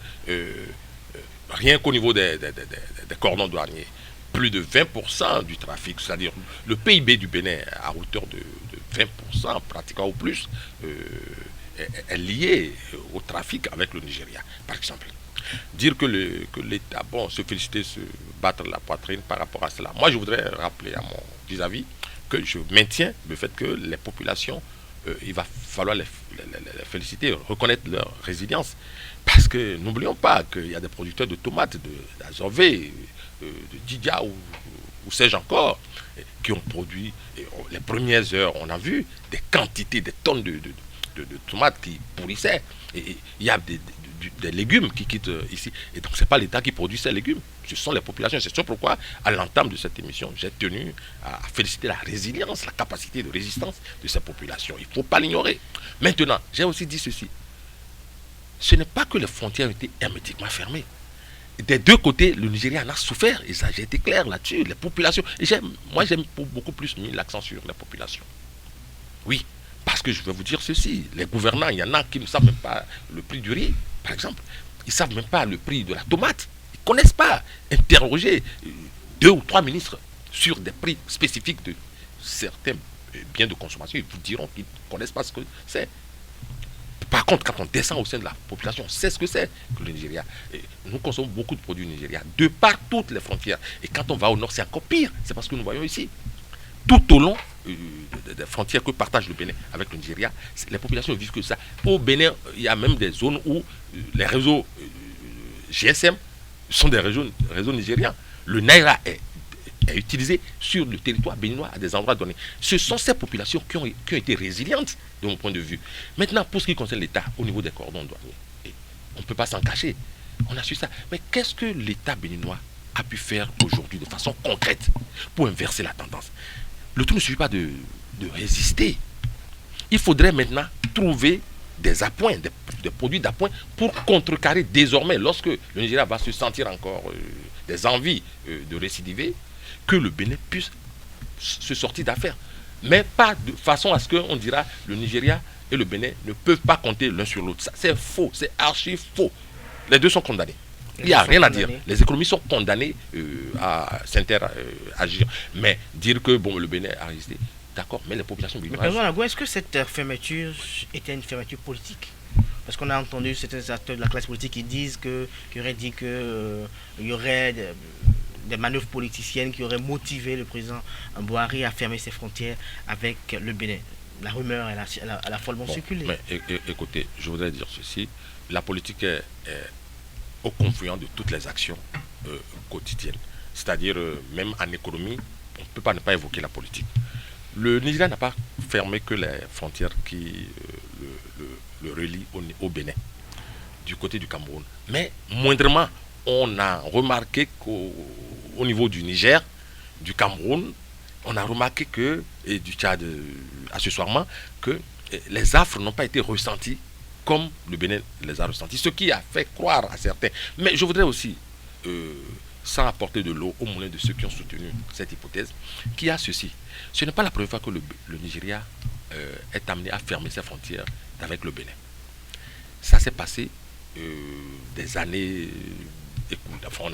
rien qu'au niveau des cordons douaniers, plus de 20% du trafic, c'est-à-dire le PIB du Bénin à hauteur de 20% pratiquement ou plus, est lié au trafic avec le Nigeria, par exemple. Dire que l'État, se féliciter, se battre la poitrine par rapport à cela. Moi, je voudrais rappeler à mon vis-à-vis que je maintiens le fait que les populations, il va falloir les féliciter, reconnaître leur résilience. Parce que n'oublions pas qu'il y a des producteurs de tomates, d'Azové, de Didia ou sais-je encore, qui ont produit, les premières heures, on a vu des quantités, des tonnes de tomates qui pourrissaient. Et il y a des légumes qui quittent ici. Et donc, ce n'est pas l'État qui produit ces légumes, ce sont les populations. C'est ça pourquoi, à l'entame de cette émission, j'ai tenu à féliciter la résilience, la capacité de résistance de ces populations. Il ne faut pas l'ignorer. Maintenant, j'ai aussi dit ceci. Ce n'est pas que les frontières ont été hermétiquement fermées. Des deux côtés, le Nigeria en a souffert, et ça, j'ai été clair là-dessus. Les populations, et moi, j'aime beaucoup plus mis l'accent sur les populations. Oui, parce que je vais vous dire ceci, les gouvernants, il y en a qui ne savent même pas le prix du riz, par exemple. Ils ne savent même pas le prix de la tomate. Ils ne connaissent pas. Interroger 2 ou 3 ministres sur des prix spécifiques de certains biens de consommation, ils vous diront qu'ils ne connaissent pas ce que c'est. Par contre, quand on descend au sein de la population, on sait ce que c'est que le Nigeria. Et nous consommons beaucoup de produits Nigeria, de par toutes les frontières. Et quand on va au nord, c'est encore pire. C'est parce que nous voyons ici. Tout au long des frontières que partage le Bénin avec le Nigeria, les populations vivent que ça. Au Bénin, il y a même des zones où les réseaux GSM sont des réseaux nigériens. Le Naira est utilisé sur le territoire béninois à des endroits donnés. Ce sont ces populations qui ont été résilientes de mon point de vue. Maintenant, pour ce qui concerne l'État, au niveau des cordons douaniers, on ne peut pas s'en cacher. On a su ça. Mais qu'est-ce que l'État béninois a pu faire aujourd'hui de façon concrète pour inverser la tendance? Le tout ne suffit pas de résister. Il faudrait maintenant trouver des appoints, des produits d'appoint pour contrecarrer désormais, lorsque le Nigeria va se sentir encore des envies de récidiver, que le Bénin puisse se sortir d'affaires. Mais pas de façon à ce qu'on dira le Nigeria et le Bénin ne peuvent pas compter l'un sur l'autre. Ça, c'est faux, c'est archi faux. Les deux sont condamnés. Il n'y a rien à dire. Les économies sont condamnées à s'interagir. Mais dire que bon, le Bénin a résisté, d'accord, mais les populations béninoises... Est-ce que cette fermeture était une fermeture politique? Parce qu'on a entendu certains acteurs de la classe politique qui auraient dit qu'il y aurait des manœuvres politiciennes qui auraient motivé le président Buhari à fermer ses frontières avec le Bénin. La rumeur, elle a follement circulé. Mais écoutez, je voudrais dire ceci. La politique est au confluent de toutes les actions quotidiennes. C'est-à-dire, même en économie, on ne peut pas ne pas évoquer la politique. Le Nigeria n'a pas fermé que les frontières qui le relient au Bénin, du côté du Cameroun. Mais moindrement, on a remarqué qu'au niveau du Niger, du Cameroun, on a remarqué que, et du Tchad accessoirement, que les affres n'ont pas été ressenties comme le Bénin les a ressentis, ce qui a fait croire à certains. Mais je voudrais aussi, sans apporter de l'eau au moulin de ceux qui ont soutenu cette hypothèse, qu'il y a ceci. Ce n'est pas la première fois que le Nigeria est amené à fermer ses frontières avec le Bénin. Ça s'est passé des années écoulées. Enfin,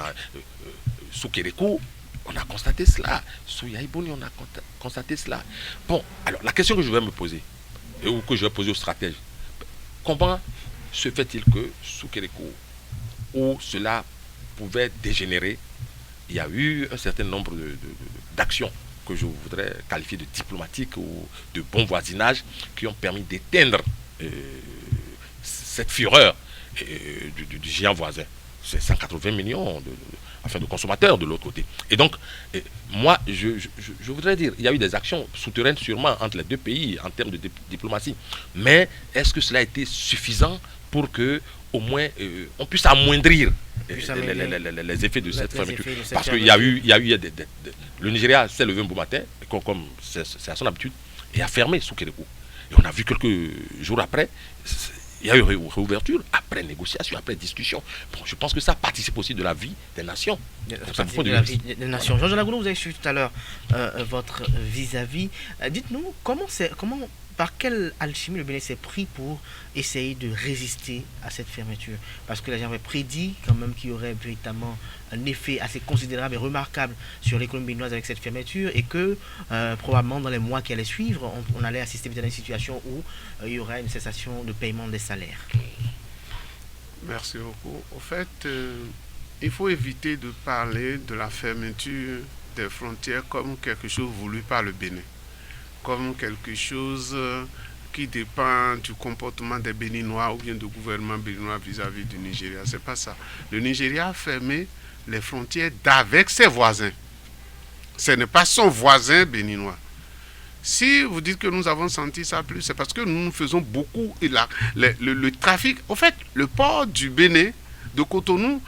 sous Kérékou, on a constaté cela. Sous Yaïbouni, on a constaté cela. Bon, alors la question que je vais me poser, ou que je vais poser aux stratèges, comment se fait-il que sous Kérékou, où cela pouvait dégénérer, il y a eu un certain nombre d'actions que je voudrais qualifier de diplomatiques ou de bon voisinage qui ont permis d'éteindre cette fureur du géant voisin. C'est 180 millions de consommateurs de l'autre côté. Et donc, moi, je voudrais dire, il y a eu des actions souterraines sûrement entre les deux pays en termes de diplomatie. Mais est-ce que cela a été suffisant pour que au moins on puisse amoindrir les effets de cette fermeture? Parce qu'il y a eu le Nigeria s'est levé un beau matin, comme c'est à son habitude, et a fermé sous Kérékou. Et on a vu quelques jours après, il y a eu réouverture, après négociation, après discussion. Bon, je pense que ça participe aussi de la vie des nations. Jean Lagoulou, vous avez suivi tout à l'heure votre vis-à-vis. Dites-nous, par quelle alchimie le Bénin s'est pris pour essayer de résister à cette fermeture? Parce que les gens avaient prédit quand même qu'il y aurait véritablement un effet assez considérable et remarquable sur l'économie béninoise avec cette fermeture et que probablement dans les mois qui allaient suivre, on allait assister à une situation où il y aurait une cessation de paiement des salaires. Merci beaucoup. Au fait, il faut éviter de parler de la fermeture des frontières comme quelque chose voulu par le Bénin, comme quelque chose qui dépend du comportement des Béninois ou bien du gouvernement béninois vis-à-vis du Nigeria. C'est pas ça. Le Nigeria a fermé les frontières d'avec ses voisins. Ce n'est pas son voisin béninois. Si vous dites que nous avons senti ça plus, c'est parce que nous faisons beaucoup. Et le trafic, en fait, le port du Bénin, de Cotonou,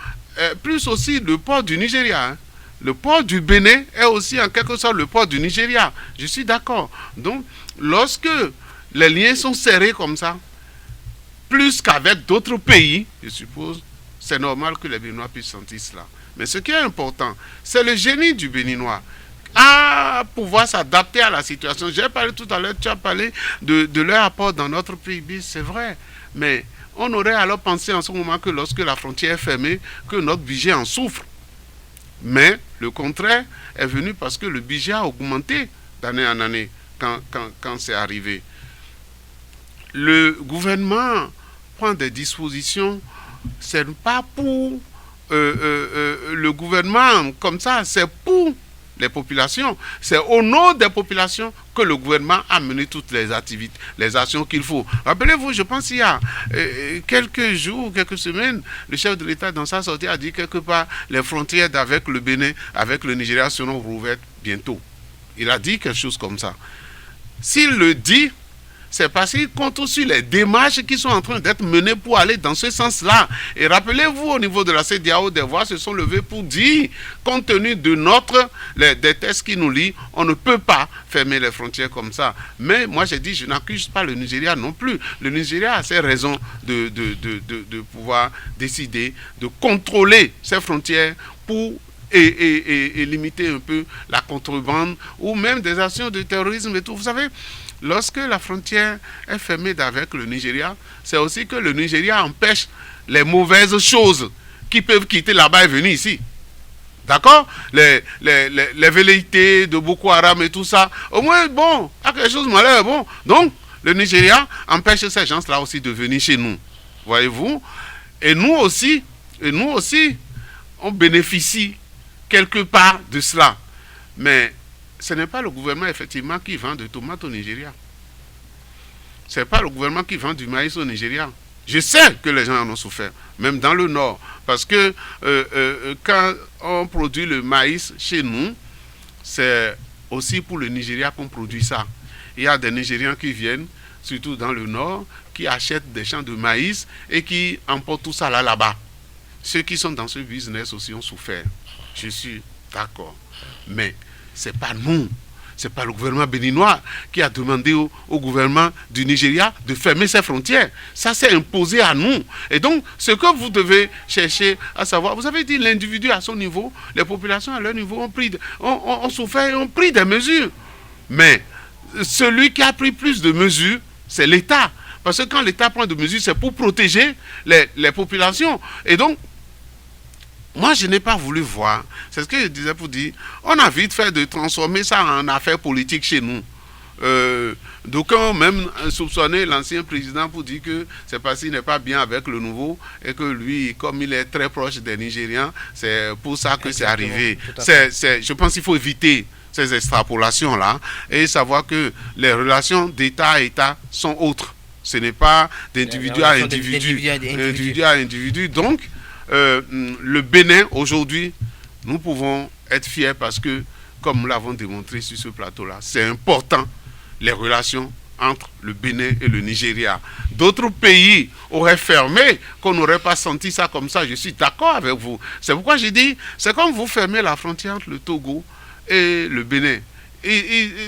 plus aussi le port du Nigeria. Le port du Bénin est aussi en quelque sorte le port du Nigeria. Je suis d'accord. Donc, lorsque les liens sont serrés comme ça, plus qu'avec d'autres pays, je suppose, c'est normal que les Béninois puissent sentir cela. Mais ce qui est important, c'est le génie du Béninois à pouvoir s'adapter à la situation. J'ai parlé tout à l'heure, tu as parlé de leur apport dans notre PIB, c'est vrai. Mais on aurait alors pensé en ce moment que lorsque la frontière est fermée, que notre budget en souffre. Mais le contraire est venu parce que le budget a augmenté d'année en année quand c'est arrivé. Le gouvernement prend des dispositions, ce n'est pas pour le gouvernement comme ça, c'est pour les populations. C'est au nom des populations que le gouvernement a mené toutes les activités, les actions qu'il faut. Rappelez-vous, je pense qu'il y a quelques jours, quelques semaines, le chef de l'État dans sa sortie a dit quelque part les frontières avec le Bénin, avec le Nigeria seront rouvertes bientôt. Il a dit quelque chose comme ça. S'il le dit, c'est parce qu'il compte aussi les démarches qui sont en train d'être menées pour aller dans ce sens-là. Et rappelez-vous, au niveau de la CEDEAO, des voix se sont levées pour dire, compte tenu de des textes qui nous lient, on ne peut pas fermer les frontières comme ça. Mais moi, j'ai dit, je n'accuse pas le Nigeria non plus. Le Nigeria a ses raisons de pouvoir décider, de contrôler ses frontières pour et limiter un peu la contrebande ou même des actions de terrorisme et tout. Vous savez, lorsque la frontière est fermée avec le Nigeria, c'est aussi que le Nigeria empêche les mauvaises choses qui peuvent quitter là-bas et venir ici. D'accord? Les velléités de Boko Haram et tout ça, au moins, bon, à quelque chose de malheur, bon. Donc, le Nigeria empêche ces gens-là aussi de venir chez nous. Voyez-vous? Et nous aussi, on bénéficie quelque part de cela. Mais ce n'est pas le gouvernement, effectivement, qui vend des tomates au Nigeria. Ce n'est pas le gouvernement qui vend du maïs au Nigeria. Je sais que les gens en ont souffert, même dans le Nord. Parce que quand on produit le maïs chez nous, c'est aussi pour le Nigeria qu'on produit ça. Il y a des Nigérians qui viennent, surtout dans le Nord, qui achètent des champs de maïs et qui emportent tout ça là-bas. Ceux qui sont dans ce business aussi ont souffert. Je suis d'accord. Mais ce n'est pas nous, ce n'est pas le gouvernement béninois qui a demandé au gouvernement du Nigeria de fermer ses frontières. Ça s'est imposé à nous. Et donc, ce que vous devez chercher à savoir, vous avez dit l'individu à son niveau, les populations à leur niveau ont souffert et ont pris des mesures. Mais celui qui a pris plus de mesures, c'est l'État. Parce que quand l'État prend des mesures, c'est pour protéger les populations. Et donc, moi, je n'ai pas voulu voir. C'est ce que je disais pour dire, on a vite fait de transformer ça en affaire politique chez nous. D'aucuns ont même soupçonné l'ancien président pour dire que c'est parce qu'il n'est pas bien avec le nouveau et que lui, comme il est très proche des Nigérians, c'est pour ça que c'est arrivé. Je pense qu'il faut éviter ces extrapolations-là et savoir que les relations d'État à État sont autres. Ce n'est pas d'individu à individu. Donc, le Bénin, aujourd'hui, nous pouvons être fiers parce que, comme nous l'avons démontré sur ce plateau-là, c'est important, les relations entre le Bénin et le Nigeria. D'autres pays auraient fermé, qu'on n'aurait pas senti ça comme ça. Je suis d'accord avec vous. C'est pourquoi j'ai dit, c'est comme vous fermez la frontière entre le Togo et le Bénin.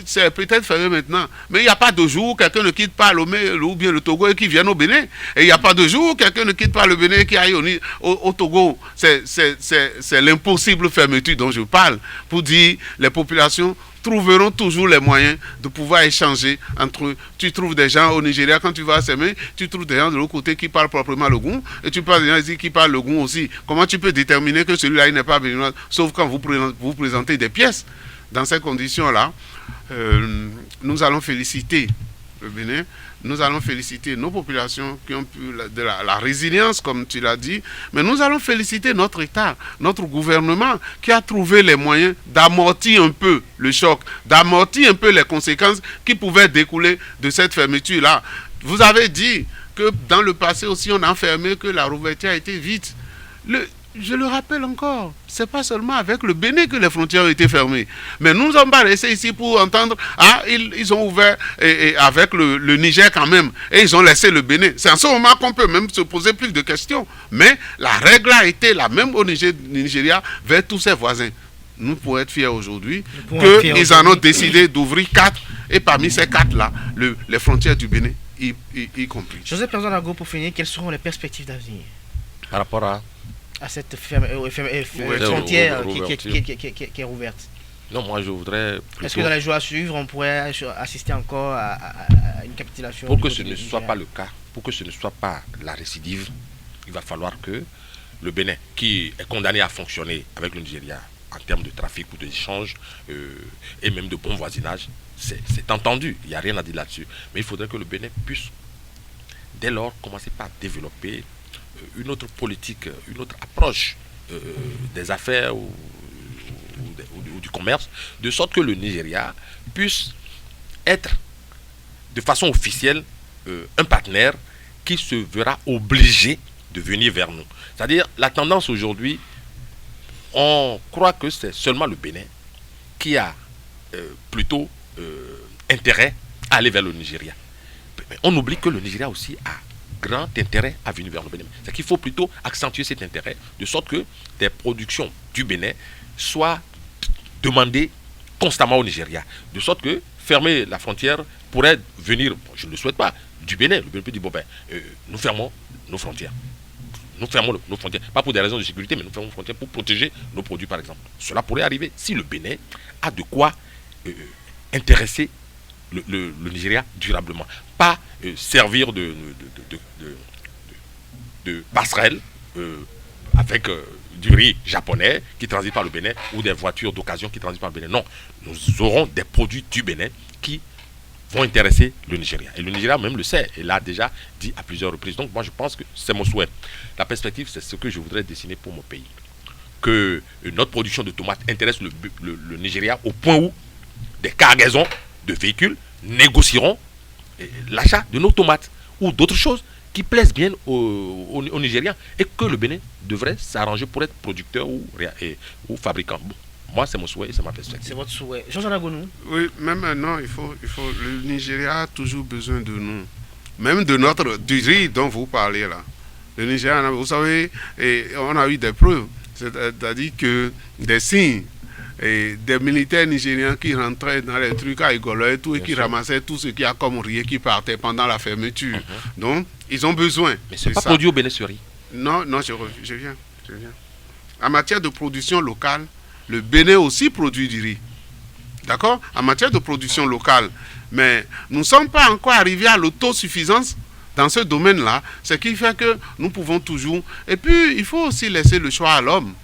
C'est peut-être fermé maintenant, mais il n'y a pas de jour où quelqu'un ne quitte pas Lomé ou bien le Togo et qui vienne au Bénin. Et il n'y a pas de jour où quelqu'un ne quitte pas le Bénin et qui aille au Togo. C'est l'impossible fermeture dont je parle, pour dire les populations trouveront toujours les moyens de pouvoir échanger entre eux. Tu trouves des gens au Nigeria, quand tu vas à Sémé, tu trouves des gens de l'autre côté qui parlent proprement le Goum, et tu parles des gens ici qui parlent le Goum aussi. Comment tu peux déterminer que celui-là il n'est pas béninois, sauf quand vous présentez des pièces? Dans ces conditions-là, nous allons féliciter le Bénin, nous allons féliciter nos populations qui ont pu la résilience, comme tu l'as dit, mais nous allons féliciter notre État, notre gouvernement, qui a trouvé les moyens d'amortir un peu le choc, d'amortir un peu les conséquences qui pouvaient découler de cette fermeture-là. Vous avez dit que dans le passé aussi, on a fermé, que la rouverture a été vite. Je le rappelle encore, ce n'est pas seulement avec le Bénin que les frontières ont été fermées. Mais nous ne sommes pas restés ici pour entendre, ils ont ouvert avec le Niger quand même, et ils ont laissé le Bénin. C'est en ce moment qu'on peut même se poser plus de questions. Mais la règle a été la même au Nigeria vers tous ses voisins. Nous pouvons être fiers aujourd'hui qu'ils en ont décidé d'ouvrir 4, et parmi ces 4-là, les frontières du Bénin y compris. Joseph Personnel, pour finir, quelles seront les perspectives d'avenir par rapport à cette frontière qui est rouverte? Non, moi je voudrais plutôt... Est-ce que dans les jours à suivre, on pourrait assister encore à une capitulation? Pour que ce ne soit pas le cas, pour que ce ne soit pas la récidive, il va falloir que le Bénin, qui est condamné à fonctionner avec le Nigeria en termes de trafic ou d'échange et même de bon voisinage, c'est entendu, il n'y a rien à dire là-dessus. Mais il faudrait que le Bénin puisse dès lors, commencer par développer une autre politique, une autre approche des affaires ou du commerce, de sorte que le Nigeria puisse être de façon officielle un partenaire qui se verra obligé de venir vers nous. C'est-à-dire, la tendance aujourd'hui, on croit que c'est seulement le Bénin qui a plutôt intérêt à aller vers le Nigeria. Mais on oublie que le Nigeria aussi a grand intérêt à venir vers le Bénin. C'est qu'il faut plutôt accentuer cet intérêt, de sorte que des productions du Bénin soient demandées constamment au Nigeria. De sorte que fermer la frontière pourrait venir, bon, je ne le souhaite pas, du Bénin. Le Bénin peut dire, bon ben, nous fermons nos frontières. Nous fermons nos frontières, pas pour des raisons de sécurité, mais nous fermons nos frontières pour protéger nos produits, par exemple. Cela pourrait arriver si le Bénin a de quoi intéresser le Nigeria durablement. Pas servir de passerelle avec du riz japonais qui transite par le Bénin ou des voitures d'occasion qui transitent par le Bénin. Non, nous aurons des produits du Bénin qui vont intéresser le Nigeria. Et le Nigeria même le sait, et l'a déjà dit à plusieurs reprises. Donc moi je pense que c'est mon souhait. La perspective, c'est ce que je voudrais dessiner pour mon pays. Que notre production de tomates intéresse le Nigeria au point où des cargaisons de véhicules négocieront l'achat de nos tomates ou d'autres choses qui plaisent bien aux Nigériens, et que le Bénin devrait s'arranger pour être producteur ou fabricant. Bon, moi, c'est mon souhait et c'est ma perspective. C'est votre souhait. Jean-Jean Agonou. Oui, même maintenant, le Nigeria a toujours besoin de nous. Même du riz dont vous parlez là. Le Nigeria, vous savez, on a eu des preuves. C'est-à-dire que des signes et des militaires nigériens qui rentraient dans les trucs à Igolo et tout, et qui ramassaient tout ce qu'il y a comme riz qui partait pendant la fermeture. Donc, ils ont besoin. Mais ce n'est pas produit au Bénin ce riz. Non, je viens. En matière de production locale, le Bénin aussi produit du riz. D'accord? En matière de production locale. Mais nous ne sommes pas encore arrivés à l'autosuffisance dans ce domaine-là. Ce qui fait que nous pouvons toujours... Et puis, il faut aussi laisser le choix à l'homme.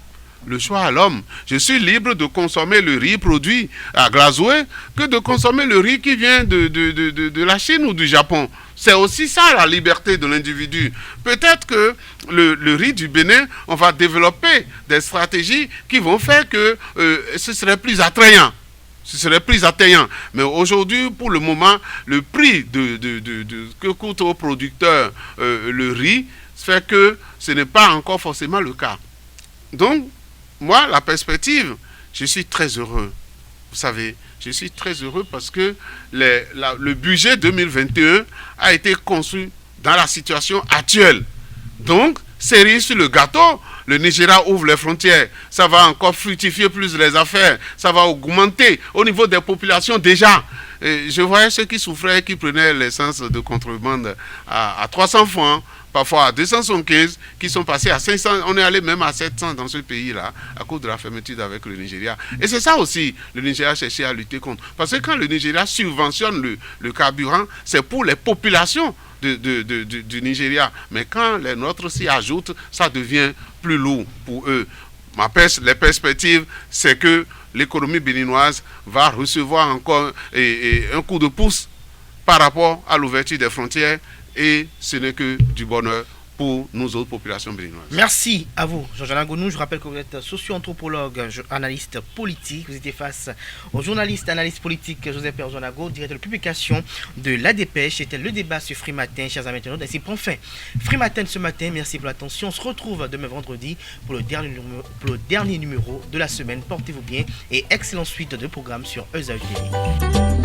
Le choix à l'homme. Je suis libre de consommer le riz produit à Glazoué que de consommer le riz qui vient de la Chine ou du Japon. C'est aussi ça la liberté de l'individu. Peut-être que le riz du Bénin, on va développer des stratégies qui vont faire que ce serait plus attrayant. Mais aujourd'hui, pour le moment, le prix que coûte aux producteurs le riz fait que ce n'est pas encore forcément le cas. Donc, moi, la perspective, je suis très heureux. Vous savez, je suis très heureux parce que le budget 2021 a été conçu dans la situation actuelle. Donc, cerise sur le gâteau, le Nigeria ouvre les frontières. Ça va encore fructifier plus les affaires. Ça va augmenter au niveau des populations déjà. Et je voyais ceux qui souffraient, qui prenaient l'essence de contrebande à 300 francs, parfois à 275, qui sont passés à 500. On est allé même à 700 dans ce pays-là, à cause de la fermeture avec le Nigeria. Et c'est ça aussi, le Nigeria cherchait à lutter contre. Parce que quand le Nigeria subventionne le carburant, c'est pour les populations du Nigeria. Mais quand les nôtres s'y ajoutent, ça devient plus lourd pour eux. Les perspectives, c'est que l'économie béninoise va recevoir encore un coup de pouce par rapport à l'ouverture des frontières, et ce n'est que du bonheur pour nous autres populations béninoises. Merci à vous, Jean-Jean Agonou. Je rappelle que vous êtes socio-anthropologue, analyste politique. Vous étiez face au journaliste, analyste politique Joseph Perjonago, directeur de publication de La Dépêche. C'était le débat sur Free Matin, chers amis internautes. Ainsi prend fin Free Matin ce matin. Merci pour l'attention. On se retrouve demain vendredi pour le dernier numéro de la semaine. Portez-vous bien et excellente suite de programmes sur Eusa TV.